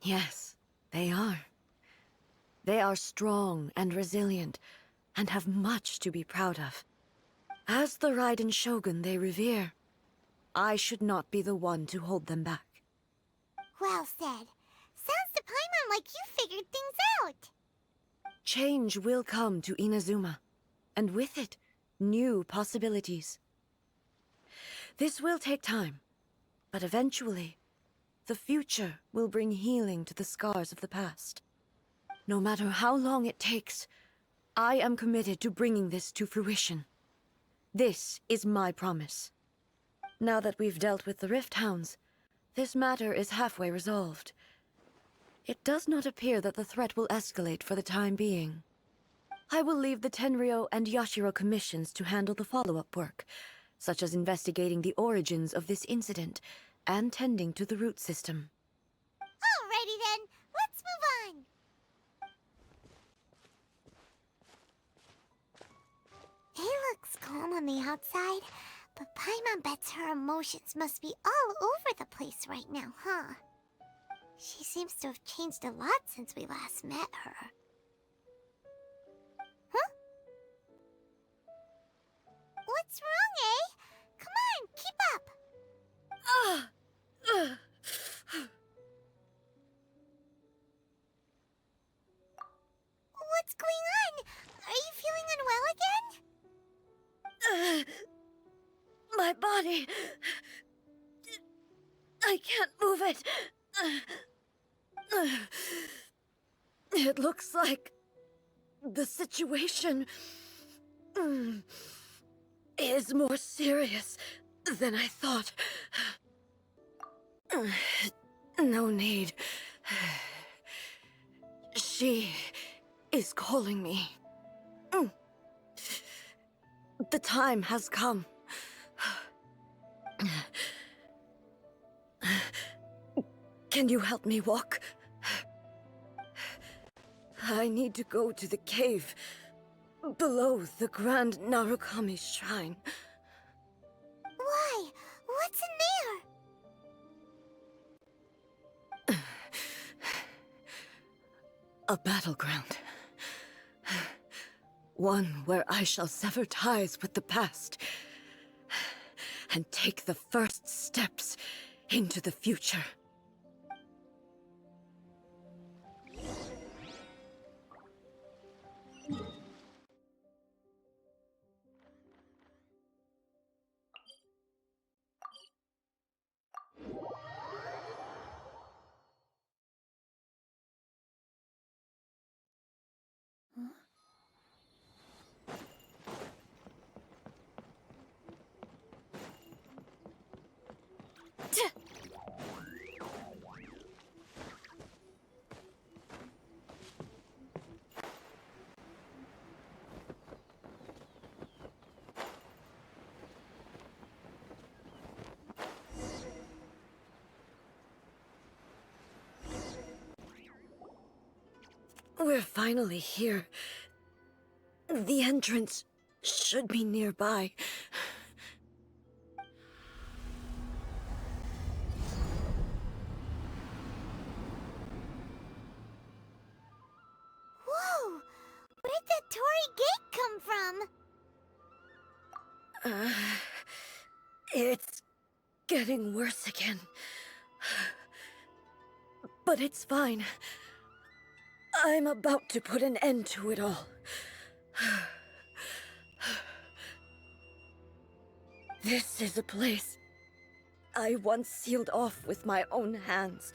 Yes, they are. They are strong and resilient, and have much to be proud of. As the Raiden Shogun they revere, I should not be the one to hold them back. Well said. Sounds to Paimon like you figured things out. Change will come to Inazuma, and with it, new possibilities. This will take time, but eventually, the future will bring healing to the scars of the past. No matter how long it takes, I am committed to bringing this to fruition. This is my promise. Now that we've dealt with the Rift Hounds, this matter is halfway resolved. It does not appear that the threat will escalate for the time being. I will leave the Tenryo and Yashiro commissions to handle the follow-up work, such as investigating the origins of this incident and tending to the root system. Alrighty then, let's move on. It looks calm on the outside, but Paimon bets her emotions must be all over the place right now, huh? She seems to have changed a lot since we last met her. Huh? What's wrong, eh? Come on, keep up! What's going on? Are you feeling unwell again? My body... I can't move it. It looks like the situation is more serious than I thought. No need. She is calling me. The time has come. Can you help me walk? I need to go to the cave below the Grand Narukami Shrine. Why? What's in there? A battleground. One where I shall sever ties with the past and take the first steps into the future. We're finally here. The entrance should be nearby. Whoa! Where'd that Torii gate come from? It's getting worse again. But it's fine. I'm about to put an end to it all. This is a place I once sealed off with my own hands.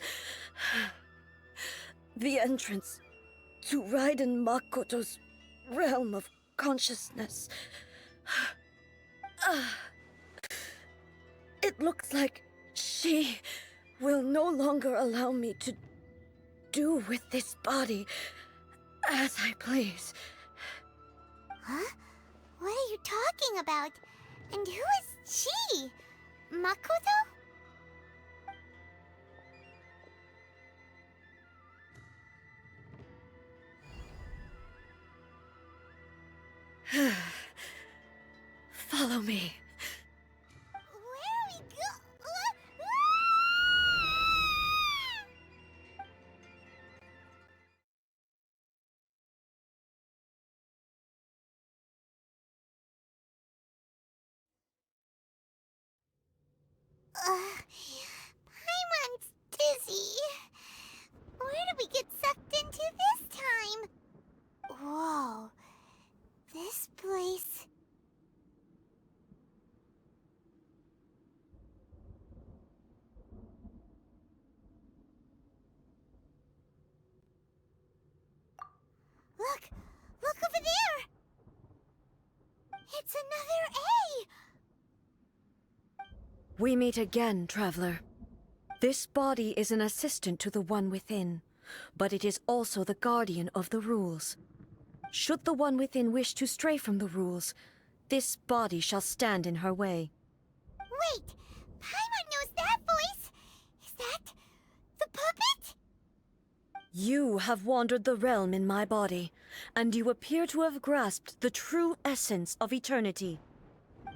The entrance to Raiden Makoto's realm of consciousness. It looks like she will no longer allow me to do with this body as I please. Huh? What are you talking about? And who is she? Makoto? Follow me. Where are we go? Paimon's dizzy. Where did we get sucked into this time? Whoa. This place... Look! Look over there! It's another A! We meet again, traveler. This body is an assistant to the one within, but it is also the guardian of the rules. Should the one within wish to stray from the rules, this body shall stand in her way. Wait! Paimon knows that voice! Is that... the puppet? You have wandered the realm in my body, and you appear to have grasped the true essence of eternity.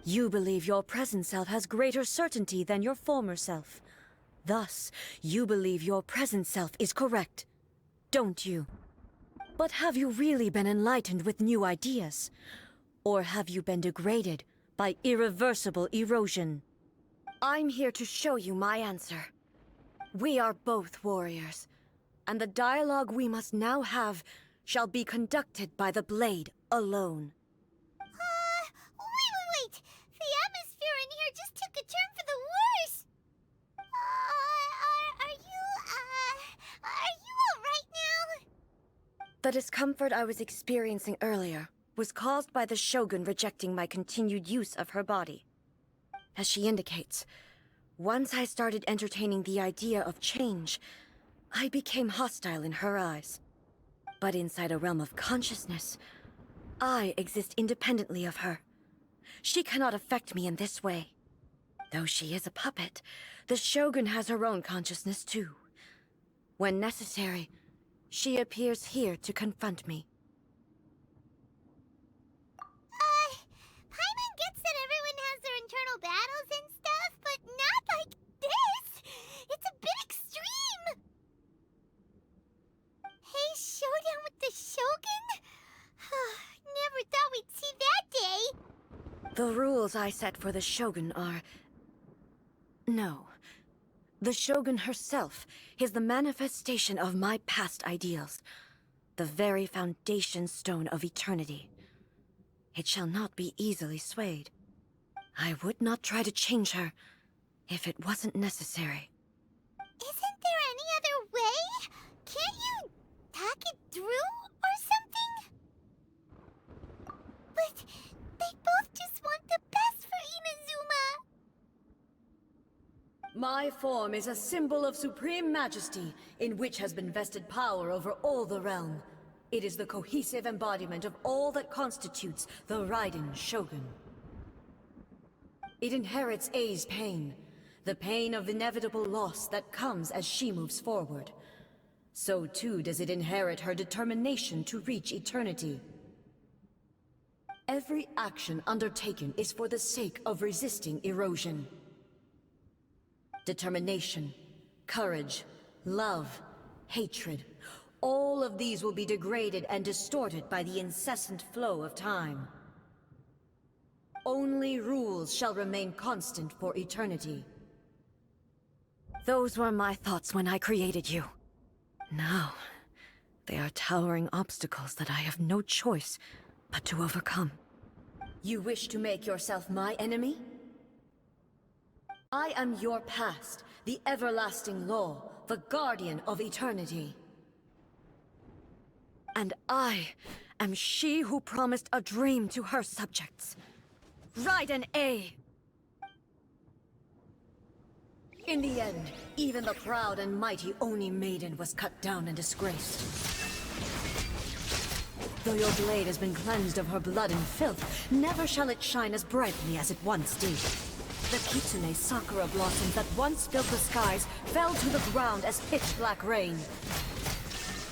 You believe your present self has greater certainty than your former self. Thus, you believe your present self is correct, don't you? But have you really been enlightened with new ideas? Or have you been degraded by irreversible erosion? I'm here to show you my answer. We are both warriors, and the dialogue we must now have shall be conducted by the blade alone. Wait! The atmosphere in here just took a turn for the worse! Are you alright now? The discomfort I was experiencing earlier was caused by the Shogun rejecting my continued use of her body. As she indicates, Once I started entertaining the idea of change, I became hostile in her eyes. But inside a realm of consciousness, I exist independently of her. She cannot affect me in this way. Though she is a puppet, the Shogun has her own consciousness too. When necessary, she appears here to confront me. Paimon gets that everyone has their internal battles and stuff, but not like this! It's a bit extreme! Hey, showdown with the Shogun? Never thought we'd see that day! The rules I set for the Shogun are... No. The Shogun herself is the manifestation of my past ideals. The very foundation stone of eternity. It shall not be easily swayed. I would not try to change her if it wasn't necessary. Isn't there any other way? Can't you talk it through or something? But they both just want the best for Inazuma. My form is a symbol of supreme majesty, in which has been vested power over all the realm. It is the cohesive embodiment of all that constitutes the Raiden Shogun. It inherits Ei's pain, the pain of inevitable loss that comes as she moves forward. So too does it inherit her determination to reach eternity. Every action undertaken is for the sake of resisting erosion. Determination, courage, love, hatred, all of these will be degraded and distorted by the incessant flow of time. Only rules shall remain constant for eternity. Those were my thoughts when I created you. Now, they are towering obstacles that I have no choice but to overcome. You wish to make yourself my enemy? I am your past, the everlasting law, the guardian of eternity. And I am she who promised a dream to her subjects. Raiden A. In the end, even the proud and mighty Oni Maiden was cut down and disgraced. Though your blade has been cleansed of her blood and filth, never shall it shine as brightly as it once did. The Kitsune Sakura blossoms that once filled the skies fell to the ground as pitch-black rain.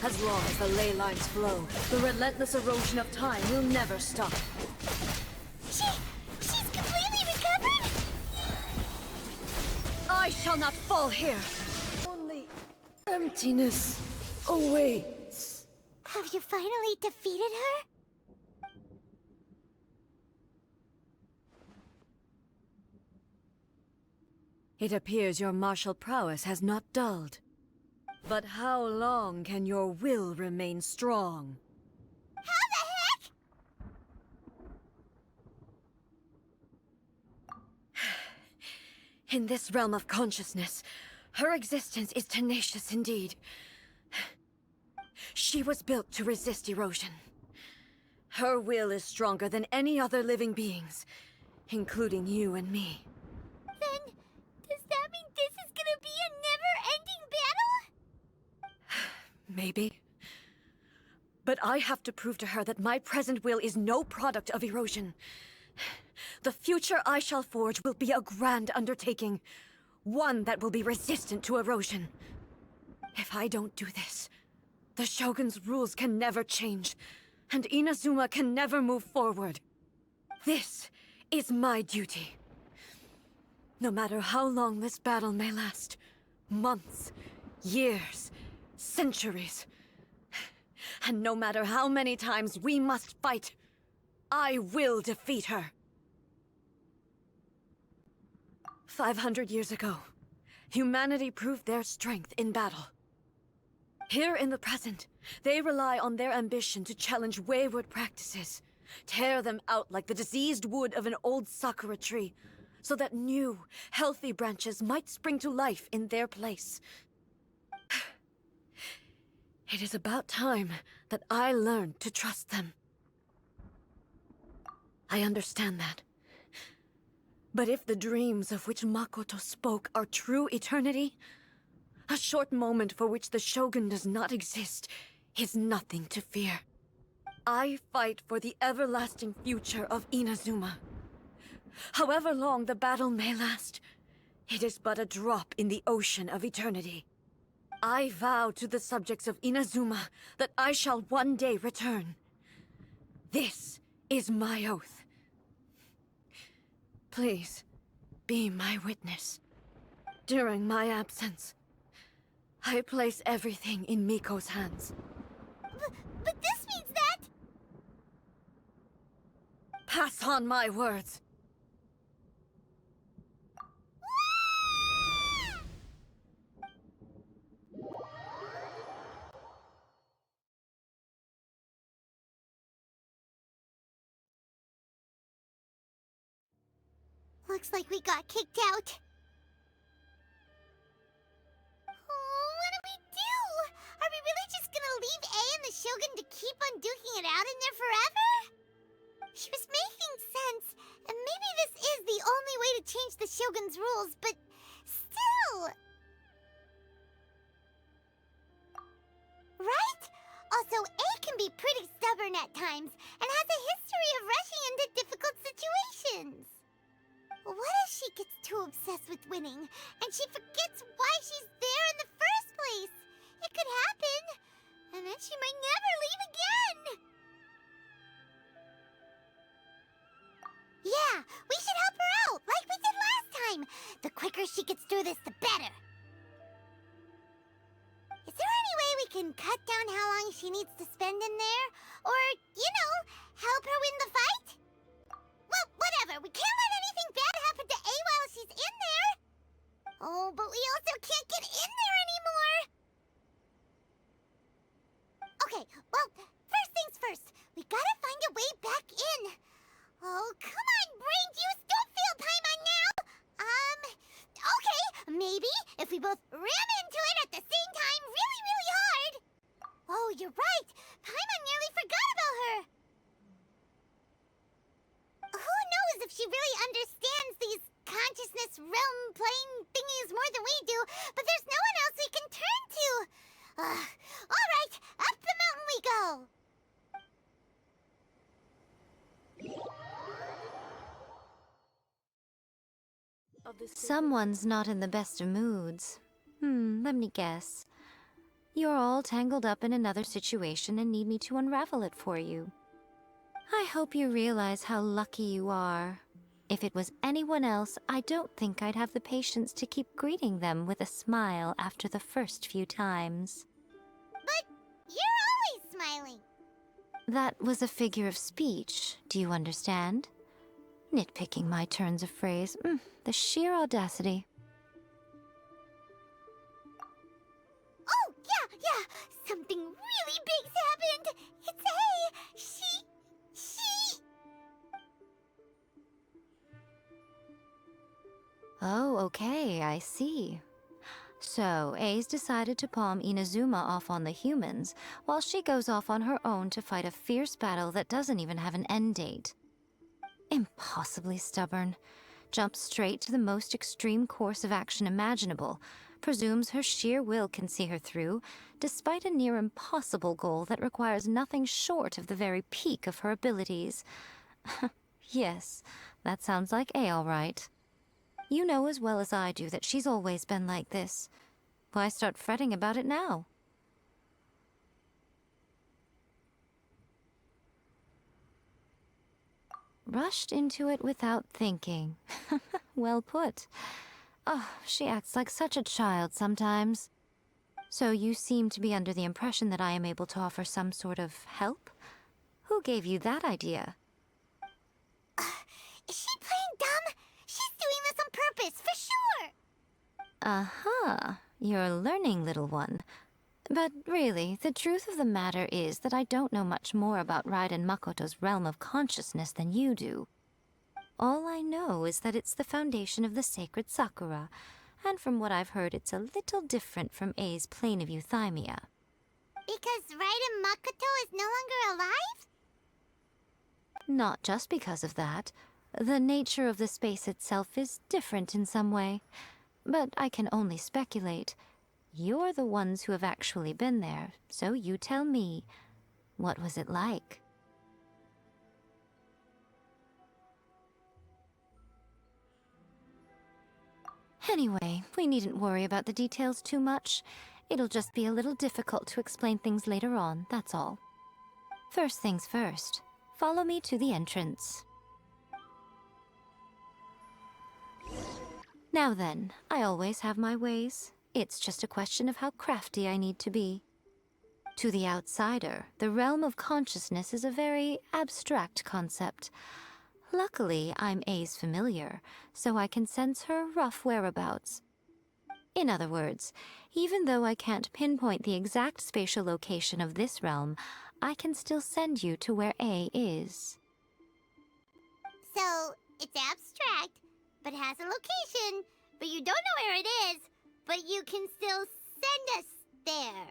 As long as the ley lines flow, the relentless erosion of time will never stop. She's completely recovered? I shall not fall here. Only emptiness awaits. Have you finally defeated her? It appears your martial prowess has not dulled. But how long can your will remain strong? How the heck? In this realm of consciousness, her existence is tenacious indeed. She was built to resist erosion. Her will is stronger than any other living being's, including you and me. Then, does that mean this is gonna be a never-ending battle? Maybe. But I have to prove to her that my present will is no product of erosion. The future I shall forge will be a grand undertaking. One that will be resistant to erosion. If I don't do this, the Shogun's rules can never change, and Inazuma can never move forward. This is my duty. No matter how long this battle may last, months, years, centuries, and no matter how many times we must fight, I will defeat her. 500 years ago, humanity proved their strength in battle. Here in the present, they rely on their ambition to challenge wayward practices, tear them out like the diseased wood of an old sakura tree, so that new, healthy branches might spring to life in their place. It is about time that I learned to trust them. I understand that. But if the dreams of which Makoto spoke are true eternity, a short moment for which the Shogun does not exist is nothing to fear. I fight for the everlasting future of Inazuma. However long the battle may last, it is but a drop in the ocean of eternity. I vow to the subjects of Inazuma that I shall one day return. This is my oath. Please, be my witness. During my absence, I place everything in Miko's hands. But this means that... Pass on my words. Looks like we got kicked out. Oh, what do we do? Are we really just gonna leave A and the Shogun to keep on duking it out in there forever? She was making sense, and maybe this is the only way to change the Shogun's rules, but still... Right? Also, A can be pretty stubborn at times, and has a history of rushing into difficult situations. What if she gets too obsessed with winning, and she forgets why she's there in the first place? It could happen, and then she might never leave again. Yeah, we should help her out, like we did last time. The quicker she gets through this, the better. Is there any way we can cut down how long she needs to spend in there? Or, you know, help her win the fight? Well, whatever. We can't let anything bad happen to A while she's in there. Oh, but we also can't get in there anymore. Okay, well, first things first. We gotta find a way back in. Oh, come on, brain juice. Don't fail Paimon now. Okay. Maybe if we both ram into it at the same time really, really hard. Oh, you're right. Paimon nearly forgot about her. Who knows if she really understands these consciousness realm plane thingies more than we do, but there's no one else we can turn to. All right, up the mountain we go. Someone's not in the best of moods. Let me guess. You're all tangled up in another situation and need me to unravel it for you. I hope you realize how lucky you are. If it was anyone else, I don't think I'd have the patience to keep greeting them with a smile after the first few times. But you're always smiling. That was a figure of speech, do you understand? Nitpicking my turns of phrase. The sheer audacity. Oh, yeah. Something really big's happened. It's A. She... Oh, okay, I see. So, A's decided to palm Inazuma off on the humans, while she goes off on her own to fight a fierce battle that doesn't even have an end date. Impossibly stubborn. Jumps straight to the most extreme course of action imaginable, presumes her sheer will can see her through, despite a near impossible goal that requires nothing short of the very peak of her abilities. Yes, that sounds like A all right. You know as well as I do that she's always been like this. Why start fretting about it now? Rushed into it without thinking. Well put. Oh, she acts like such a child sometimes. So you seem to be under the impression that I am able to offer some sort of help? Who gave you that idea? Is she playing dumb? She's doing this on purpose, for sure! Uh-huh. You're learning, little one. But really, the truth of the matter is that I don't know much more about Raiden Makoto's realm of consciousness than you do. All I know is that it's the foundation of the sacred Sakura, and from what I've heard, it's a little different from A's plane of euthymia. Because Raiden Makoto is no longer alive? Not just because of that, The nature of the space itself is different in some way, but I can only speculate. You're the ones who have actually been there, so you tell me, what was it like? Anyway, we needn't worry about the details too much. It'll just be a little difficult to explain things later on, that's all. First things first, follow me to the entrance. Now then, I always have my ways. It's just a question of how crafty I need to be. To the outsider, the realm of consciousness is a very abstract concept. Luckily, I'm A's familiar, so I can sense her rough whereabouts. In other words, even though I can't pinpoint the exact spatial location of this realm, I can still send you to where A is. So, it's abstract, but has a location, but you don't know where it is, but you can still send us there.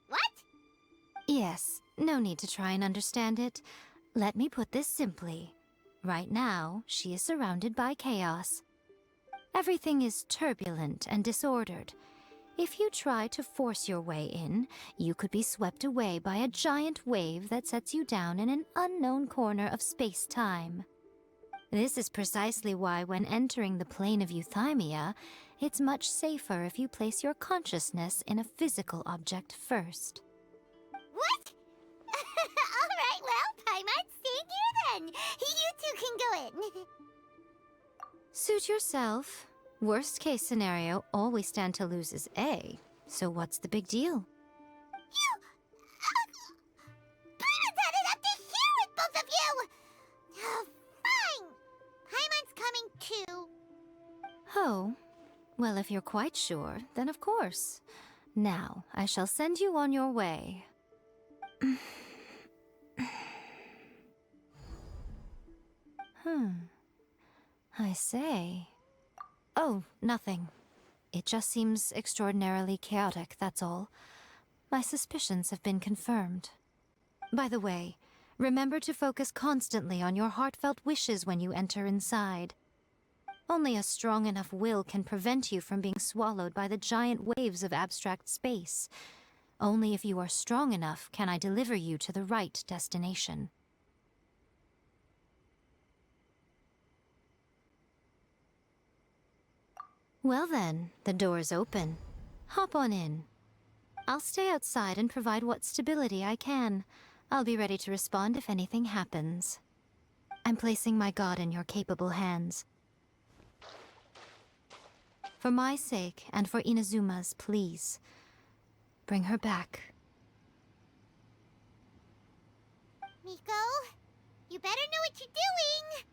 What? Yes, no need to try and understand it. Let me put this simply. Right now, she is surrounded by chaos. Everything is turbulent and disordered. If you try to force your way in, you could be swept away by a giant wave that sets you down in an unknown corner of space-time. This is precisely why when entering the plane of euthymia, it's much safer if you place your consciousness in a physical object first. What? Alright, well, Paimon, stay here then. You two can go in. Suit yourself. Worst case scenario, all we stand to lose is A. So what's the big deal? Paimon's had it up to here with both of you! Fine! Paimon's coming too. Oh, well, if you're quite sure, then of course. Now, I shall send you on your way. I say. Oh, nothing. It just seems extraordinarily chaotic, that's all. My suspicions have been confirmed. By the way, remember to focus constantly on your heartfelt wishes when you enter inside. Only a strong enough will can prevent you from being swallowed by the giant waves of abstract space. Only if you are strong enough can I deliver you to the right destination. Well then, the door's open. Hop on in. I'll stay outside and provide what stability I can. I'll be ready to respond if anything happens. I'm placing my god in your capable hands. For my sake, and for Inazuma's, please. Bring her back. Miko, you better know what you're doing!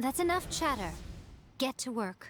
That's enough chatter. Get to work.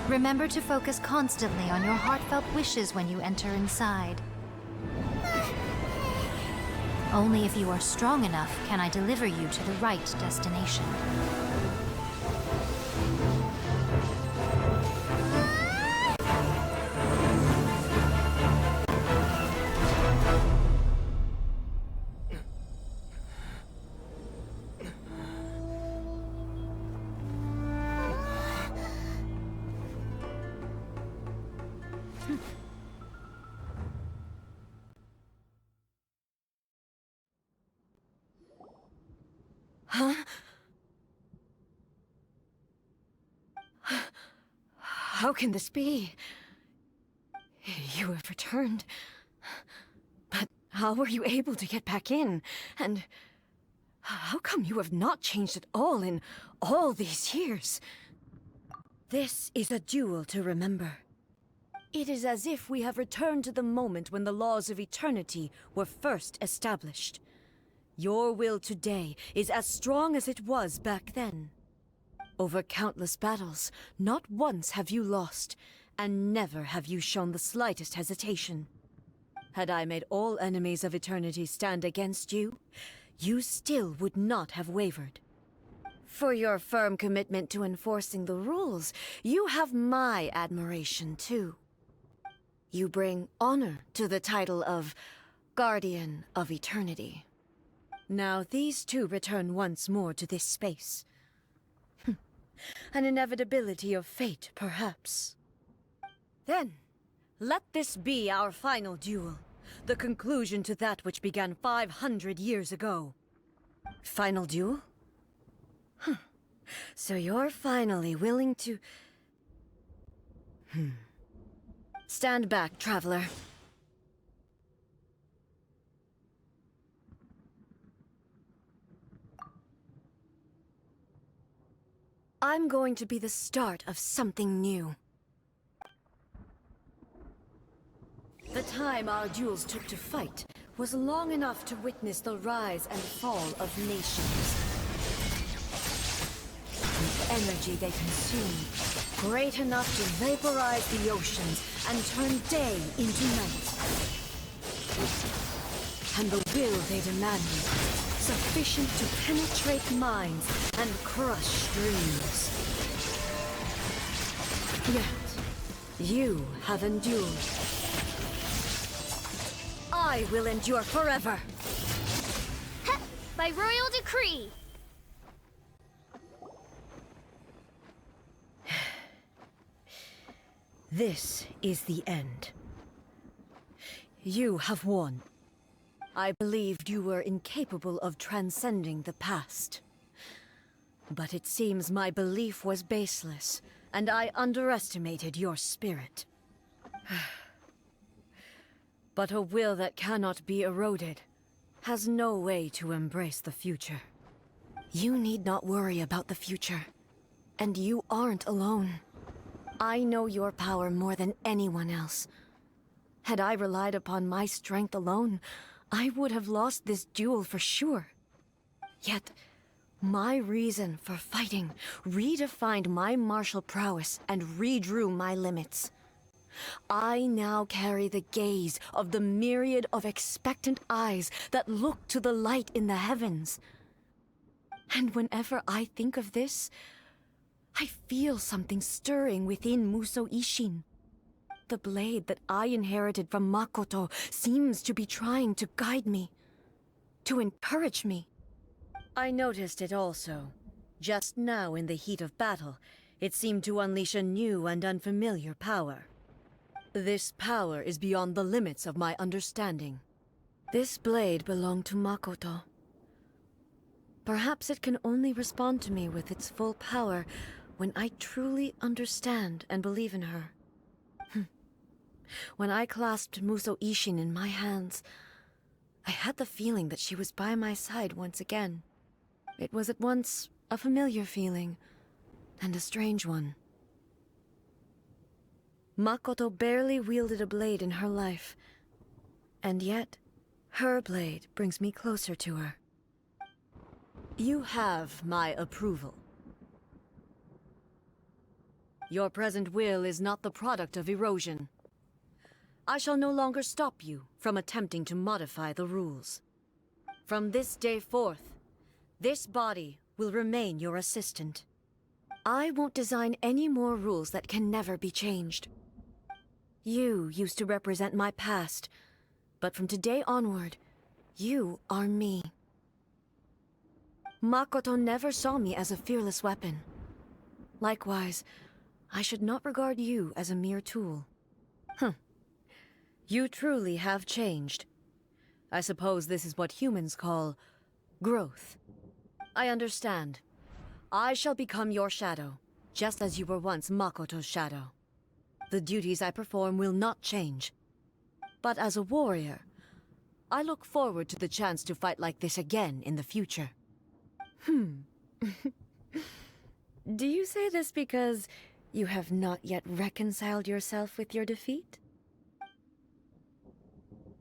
Remember to focus constantly on your heartfelt wishes when you enter inside. Only if you are strong enough can I deliver you to the right destination. Huh? How can this be? You have returned. But how were you able to get back in? And how come you have not changed at all in all these years? This is a duel to remember. It is as if we have returned to the moment when the laws of eternity were first established. Your will today is as strong as it was back then. Over countless battles, not once have you lost, and never have you shown the slightest hesitation. Had I made all enemies of eternity stand against you, you still would not have wavered. For your firm commitment to enforcing the rules, you have my admiration too. You bring honor to the title of Guardian of Eternity. Now these two return once more to this space. An inevitability of fate, perhaps. Then, let this be our final duel, the conclusion to that which began 500 years ago. Final duel? So you're finally willing to... Stand back, traveler. I'm going to be the start of something new. The time our duels took to fight was long enough to witness the rise and fall of nations. The energy they consumed, great enough to vaporize the oceans and turn day into night. And the will they demanded, sufficient to penetrate minds and crush dreams. Yet, you have endured. I will endure forever. By royal decree. This is the end. You have won. I believed you were incapable of transcending the past. But it seems my belief was baseless, and I underestimated your spirit. But a will that cannot be eroded has no way to embrace the future. You need not worry about the future, and you aren't alone. I know your power more than anyone else. Had I relied upon my strength alone, I would have lost this duel for sure. Yet, my reason for fighting redefined my martial prowess and redrew my limits. I now carry the gaze of the myriad of expectant eyes that look to the light in the heavens. And whenever I think of this, I feel something stirring within Muso Ishin. The blade that I inherited from Makoto seems to be trying to guide me, to encourage me. I noticed it also. Just now in the heat of battle, it seemed to unleash a new and unfamiliar power. This power is beyond the limits of my understanding. This blade belonged to Makoto. Perhaps it can only respond to me with its full power when I truly understand and believe in her. When I clasped Muso Ishin in my hands, I had the feeling that she was by my side once again. It was at once a familiar feeling and a strange one. Makoto barely wielded a blade in her life, and yet her blade brings me closer to her. You have my approval. Your present will is not the product of erosion. I shall no longer stop you from attempting to modify the rules. From this day forth, this body will remain your assistant. I won't design any more rules that can never be changed. You used to represent my past, but from today onward, you are me. Makoto never saw me as a fearless weapon. Likewise, I should not regard you as a mere tool. You truly have changed. I suppose this is what humans call growth. I understand. I shall become your shadow, just as you were once Makoto's shadow. The duties I perform will not change. But as a warrior, I look forward to the chance to fight like this again in the future. Do you say this because You have not yet reconciled yourself with your defeat?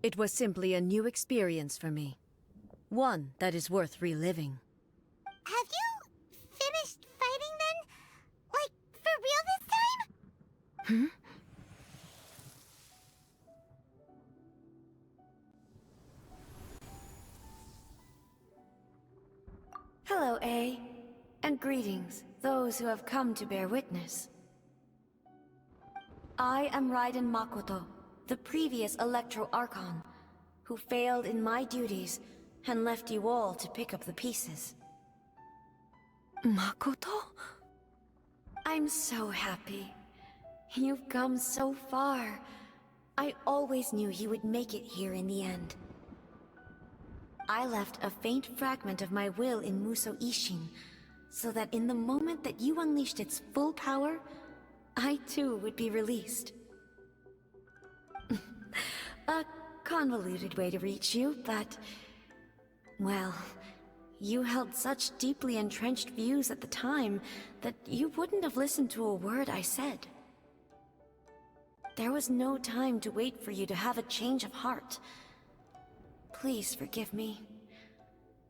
It was simply a new experience for me. One that is worth reliving. Have you finished fighting then? Like, for real this time? Hmm? Hello, A. And greetings, those who have come to bear witness. I am Raiden Makoto, the previous Electro Archon, who failed in my duties and left you all to pick up the pieces. Makoto? I'm so happy. You've come so far. I always knew you would make it here in the end. I left a faint fragment of my will in Muso Ishin, so that in the moment that you unleashed its full power, I too would be released. A convoluted way to reach you, but... well, you held such deeply entrenched views at the time that you wouldn't have listened to a word I said. There was no time to wait for you to have a change of heart. Please forgive me.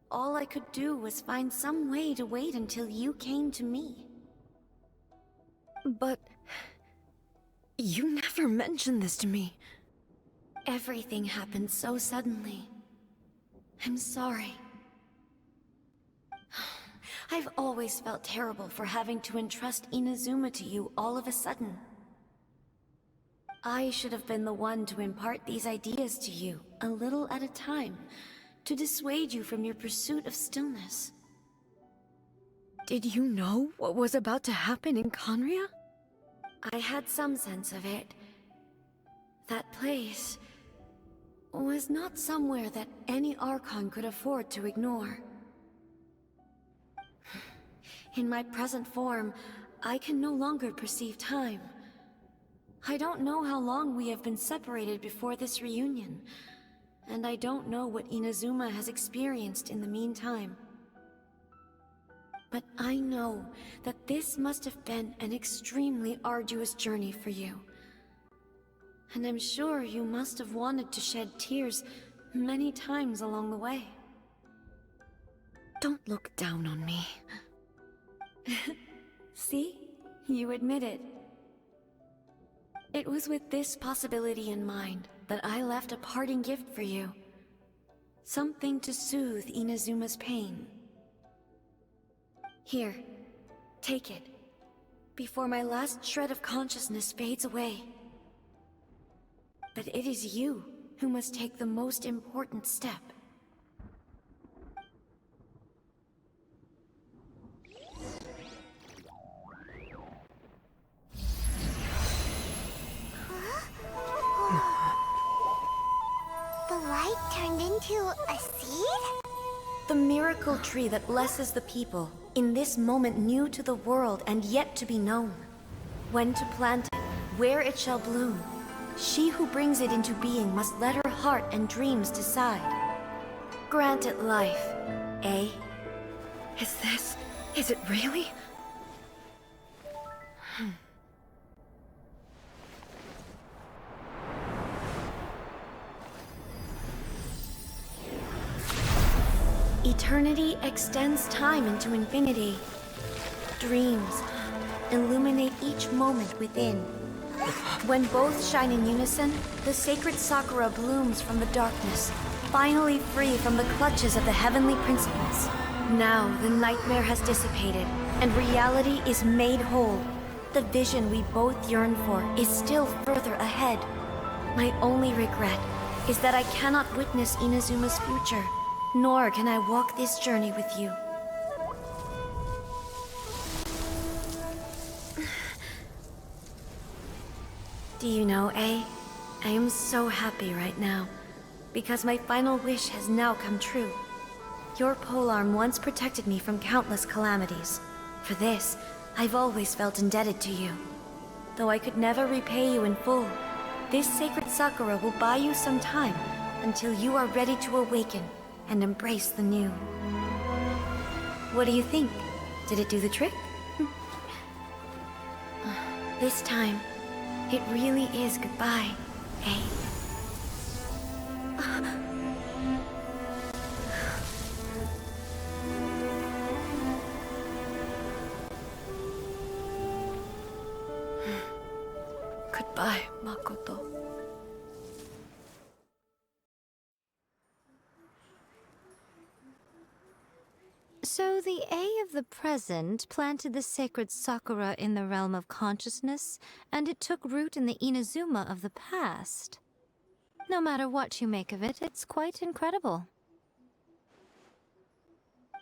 All I could do was find some way to wait until you came to me. But... you never mentioned this to me. Everything happened so suddenly. I'm sorry. I've always felt terrible for having to entrust Inazuma to you all of a sudden. I should have been the one to impart these ideas to you, a little at a time, to dissuade you from your pursuit of stillness. Did you know what was about to happen in Conria? I had some sense of it. That place was not somewhere that any Archon could afford to ignore. In my present form, I can no longer perceive time. I don't know how long we have been separated before this reunion, and I don't know what Inazuma has experienced in the meantime. But I know that this must have been an extremely arduous journey for you. And I'm sure you must have wanted to shed tears many times along the way. Don't look down on me. See? You admit it. It was with this possibility in mind that I left a parting gift for you. Something to soothe Inazuma's pain. Here, take it, before my last shred of consciousness fades away. But it is you who must take the most important step. The light turned into a seed? The miracle tree that blesses the people, in this moment new to the world and yet to be known. When to plant it, where it shall bloom. She who brings it into being must let her heart and dreams decide. Grant it life, eh? Is it really? Eternity extends time into infinity. Dreams illuminate each moment within. When both shine in unison, the sacred Sakura blooms from the darkness, finally free from the clutches of the heavenly principles. Now the nightmare has dissipated, and reality is made whole. The vision we both yearn for is still further ahead. My only regret is that I cannot witness Inazuma's future. Nor can I walk this journey with you. Do you know, A? I am so happy right now, because my final wish has now come true. Your polearm once protected me from countless calamities. For this, I've always felt indebted to you. Though I could never repay you in full, this sacred Sakura will buy you some time until you are ready to awaken and embrace the new. What do you think? Did it do the trick? This time, it really is goodbye, eh? Goodbye, Makoto. So the A of the present planted the sacred sakura in the realm of consciousness, and it took root in the Inazuma of the past. No matter what you make of it, it's quite incredible.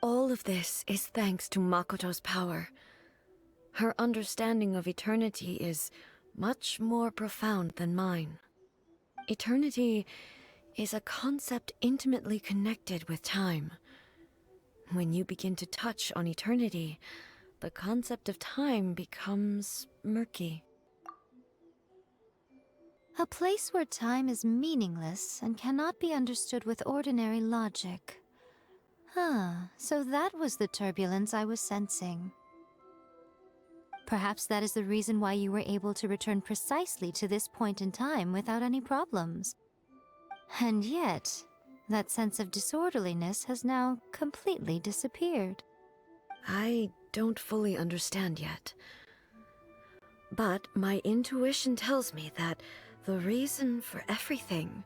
All of this is thanks to Makoto's power. Her understanding of eternity is much more profound than mine. Eternity is a concept intimately connected with time. When you begin to touch on eternity, the concept of time becomes murky. A place where time is meaningless and cannot be understood with ordinary logic. So that was the turbulence I was sensing. Perhaps that is the reason why you were able to return precisely to this point in time without any problems. And yet, that sense of disorderliness has now completely disappeared. I don't fully understand yet. But my intuition tells me that the reason for everything,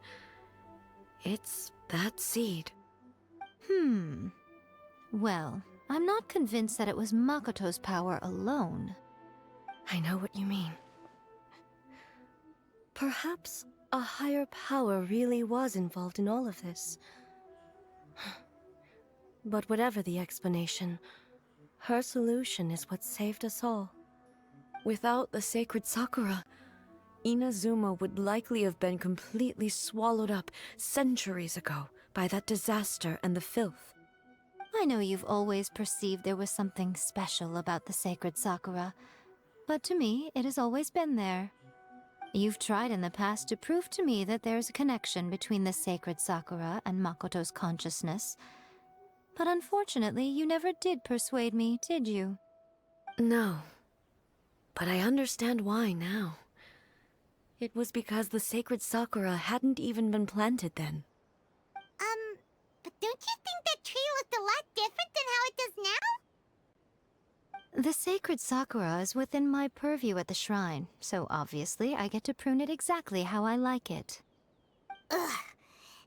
it's that seed. Well, I'm not convinced that it was Makoto's power alone. I know what you mean. Perhaps a higher power really was involved in all of this. But whatever the explanation, her solution is what saved us all. Without the sacred Sakura, Inazuma would likely have been completely swallowed up centuries ago by that disaster and the filth. I know you've always perceived there was something special about the sacred Sakura, but to me, it has always been there. You've tried in the past to prove to me that there's a connection between the sacred Sakura and Makoto's consciousness, but unfortunately, you never did persuade me, did you? No, but I understand why now. It was because the sacred Sakura hadn't even been planted then. But don't you think that tree looked a lot different than how it does now? The sacred Sakura is within my purview at the shrine, so obviously I get to prune it exactly how I like it. Ugh.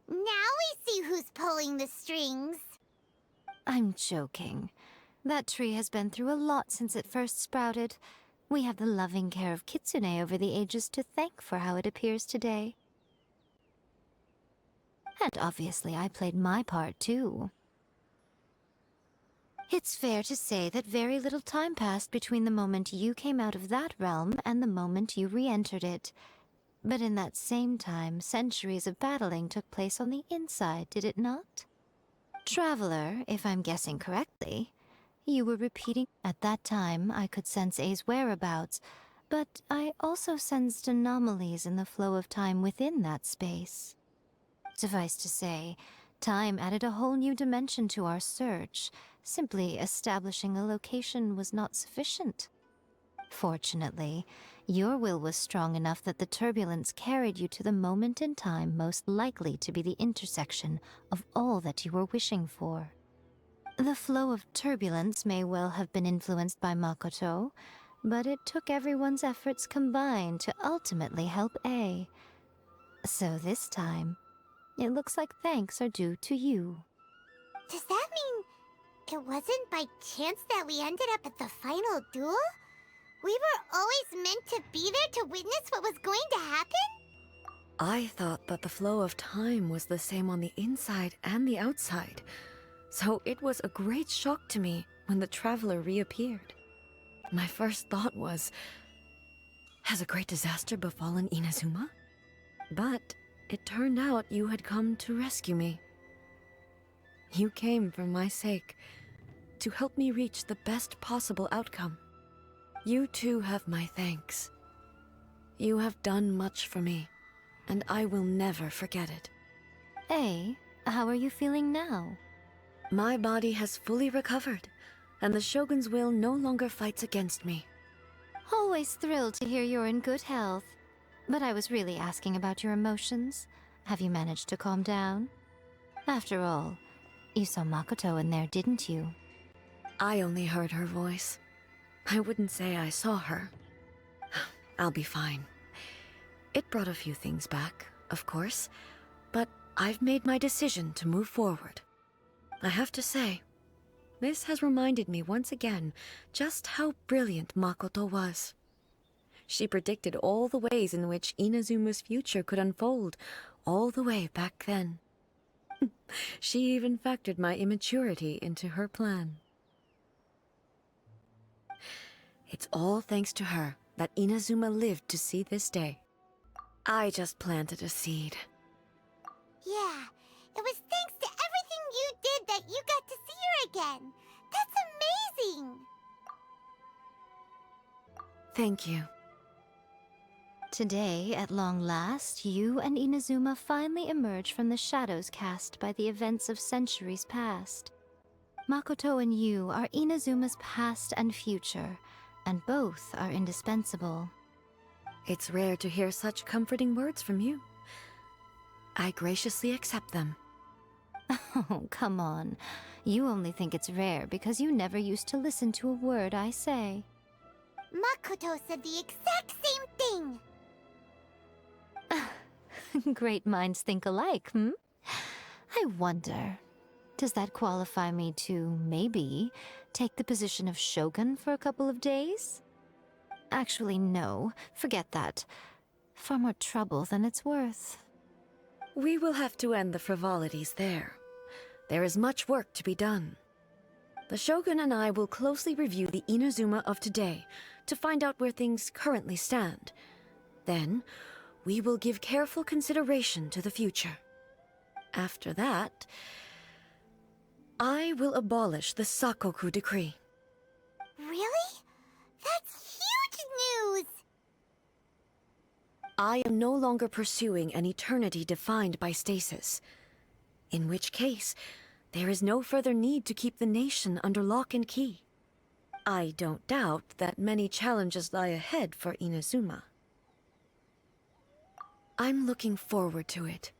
Now we see who's pulling the strings. I'm joking. That tree has been through a lot since it first sprouted. We have the loving care of Kitsune over the ages to thank for how it appears today. And obviously I played my part too. It's fair to say that very little time passed between the moment you came out of that realm and the moment you re-entered it. But in that same time, centuries of battling took place on the inside, did it not? Traveler, if I'm guessing correctly, you were repeating. At that time, I could sense A's whereabouts, but I also sensed anomalies in the flow of time within that space. Suffice to say, time added a whole new dimension to our search. Simply establishing a location was not sufficient. Fortunately, your will was strong enough that the turbulence carried you to the moment in time most likely to be the intersection of all that you were wishing for. The flow of turbulence may well have been influenced by Makoto, but it took everyone's efforts combined to ultimately help A. So this time, it looks like thanks are due to you. Does that mean it wasn't by chance that we ended up at the final duel? We were always meant to be there to witness what was going to happen? I thought that the flow of time was the same on the inside and the outside, so it was a great shock to me when the traveler reappeared. My first thought was, has a great disaster befallen Inazuma? But it turned out you had come to rescue me. You came for my sake, to help me reach the best possible outcome. You too have my thanks. You have done much for me, and I will never forget it. A, how are you feeling now? My body has fully recovered, and the Shogun's will no longer fights against me. Always thrilled to hear you're in good health. But I was really asking about your emotions. Have you managed to calm down? After all, you saw Makoto in there, didn't you? I only heard her voice. I wouldn't say I saw her. I'll be fine. It brought a few things back, of course, but I've made my decision to move forward. I have to say, this has reminded me once again just how brilliant Makoto was. She predicted all the ways in which Inazuma's future could unfold, all the way back then. She even factored my immaturity into her plan. It's all thanks to her that Inazuma lived to see this day. I just planted a seed. Yeah, it was thanks to everything you did that you got to see her again. That's amazing! Thank you. Today, at long last, you and Inazuma finally emerge from the shadows cast by the events of centuries past. Makoto and you are Inazuma's past and future, and both are indispensable. It's rare to hear such comforting words from you. I graciously accept them. Oh, come on. You only think it's rare because you never used to listen to a word I say. Makoto said the exact same thing! Great minds think alike, hmm? I wonder, does that qualify me to, maybe, take the position of Shogun for a couple of days? Actually, no. Forget that. Far more trouble than it's worth. We will have to end the frivolities there. There is much work to be done. The Shogun and I will closely review the Inazuma of today to find out where things currently stand. Then, we will give careful consideration to the future. After that, I will abolish the Sakoku decree. Really? That's huge news! I am no longer pursuing an eternity defined by stasis. In which case, there is no further need to keep the nation under lock and key. I don't doubt that many challenges lie ahead for Inazuma. I'm looking forward to it.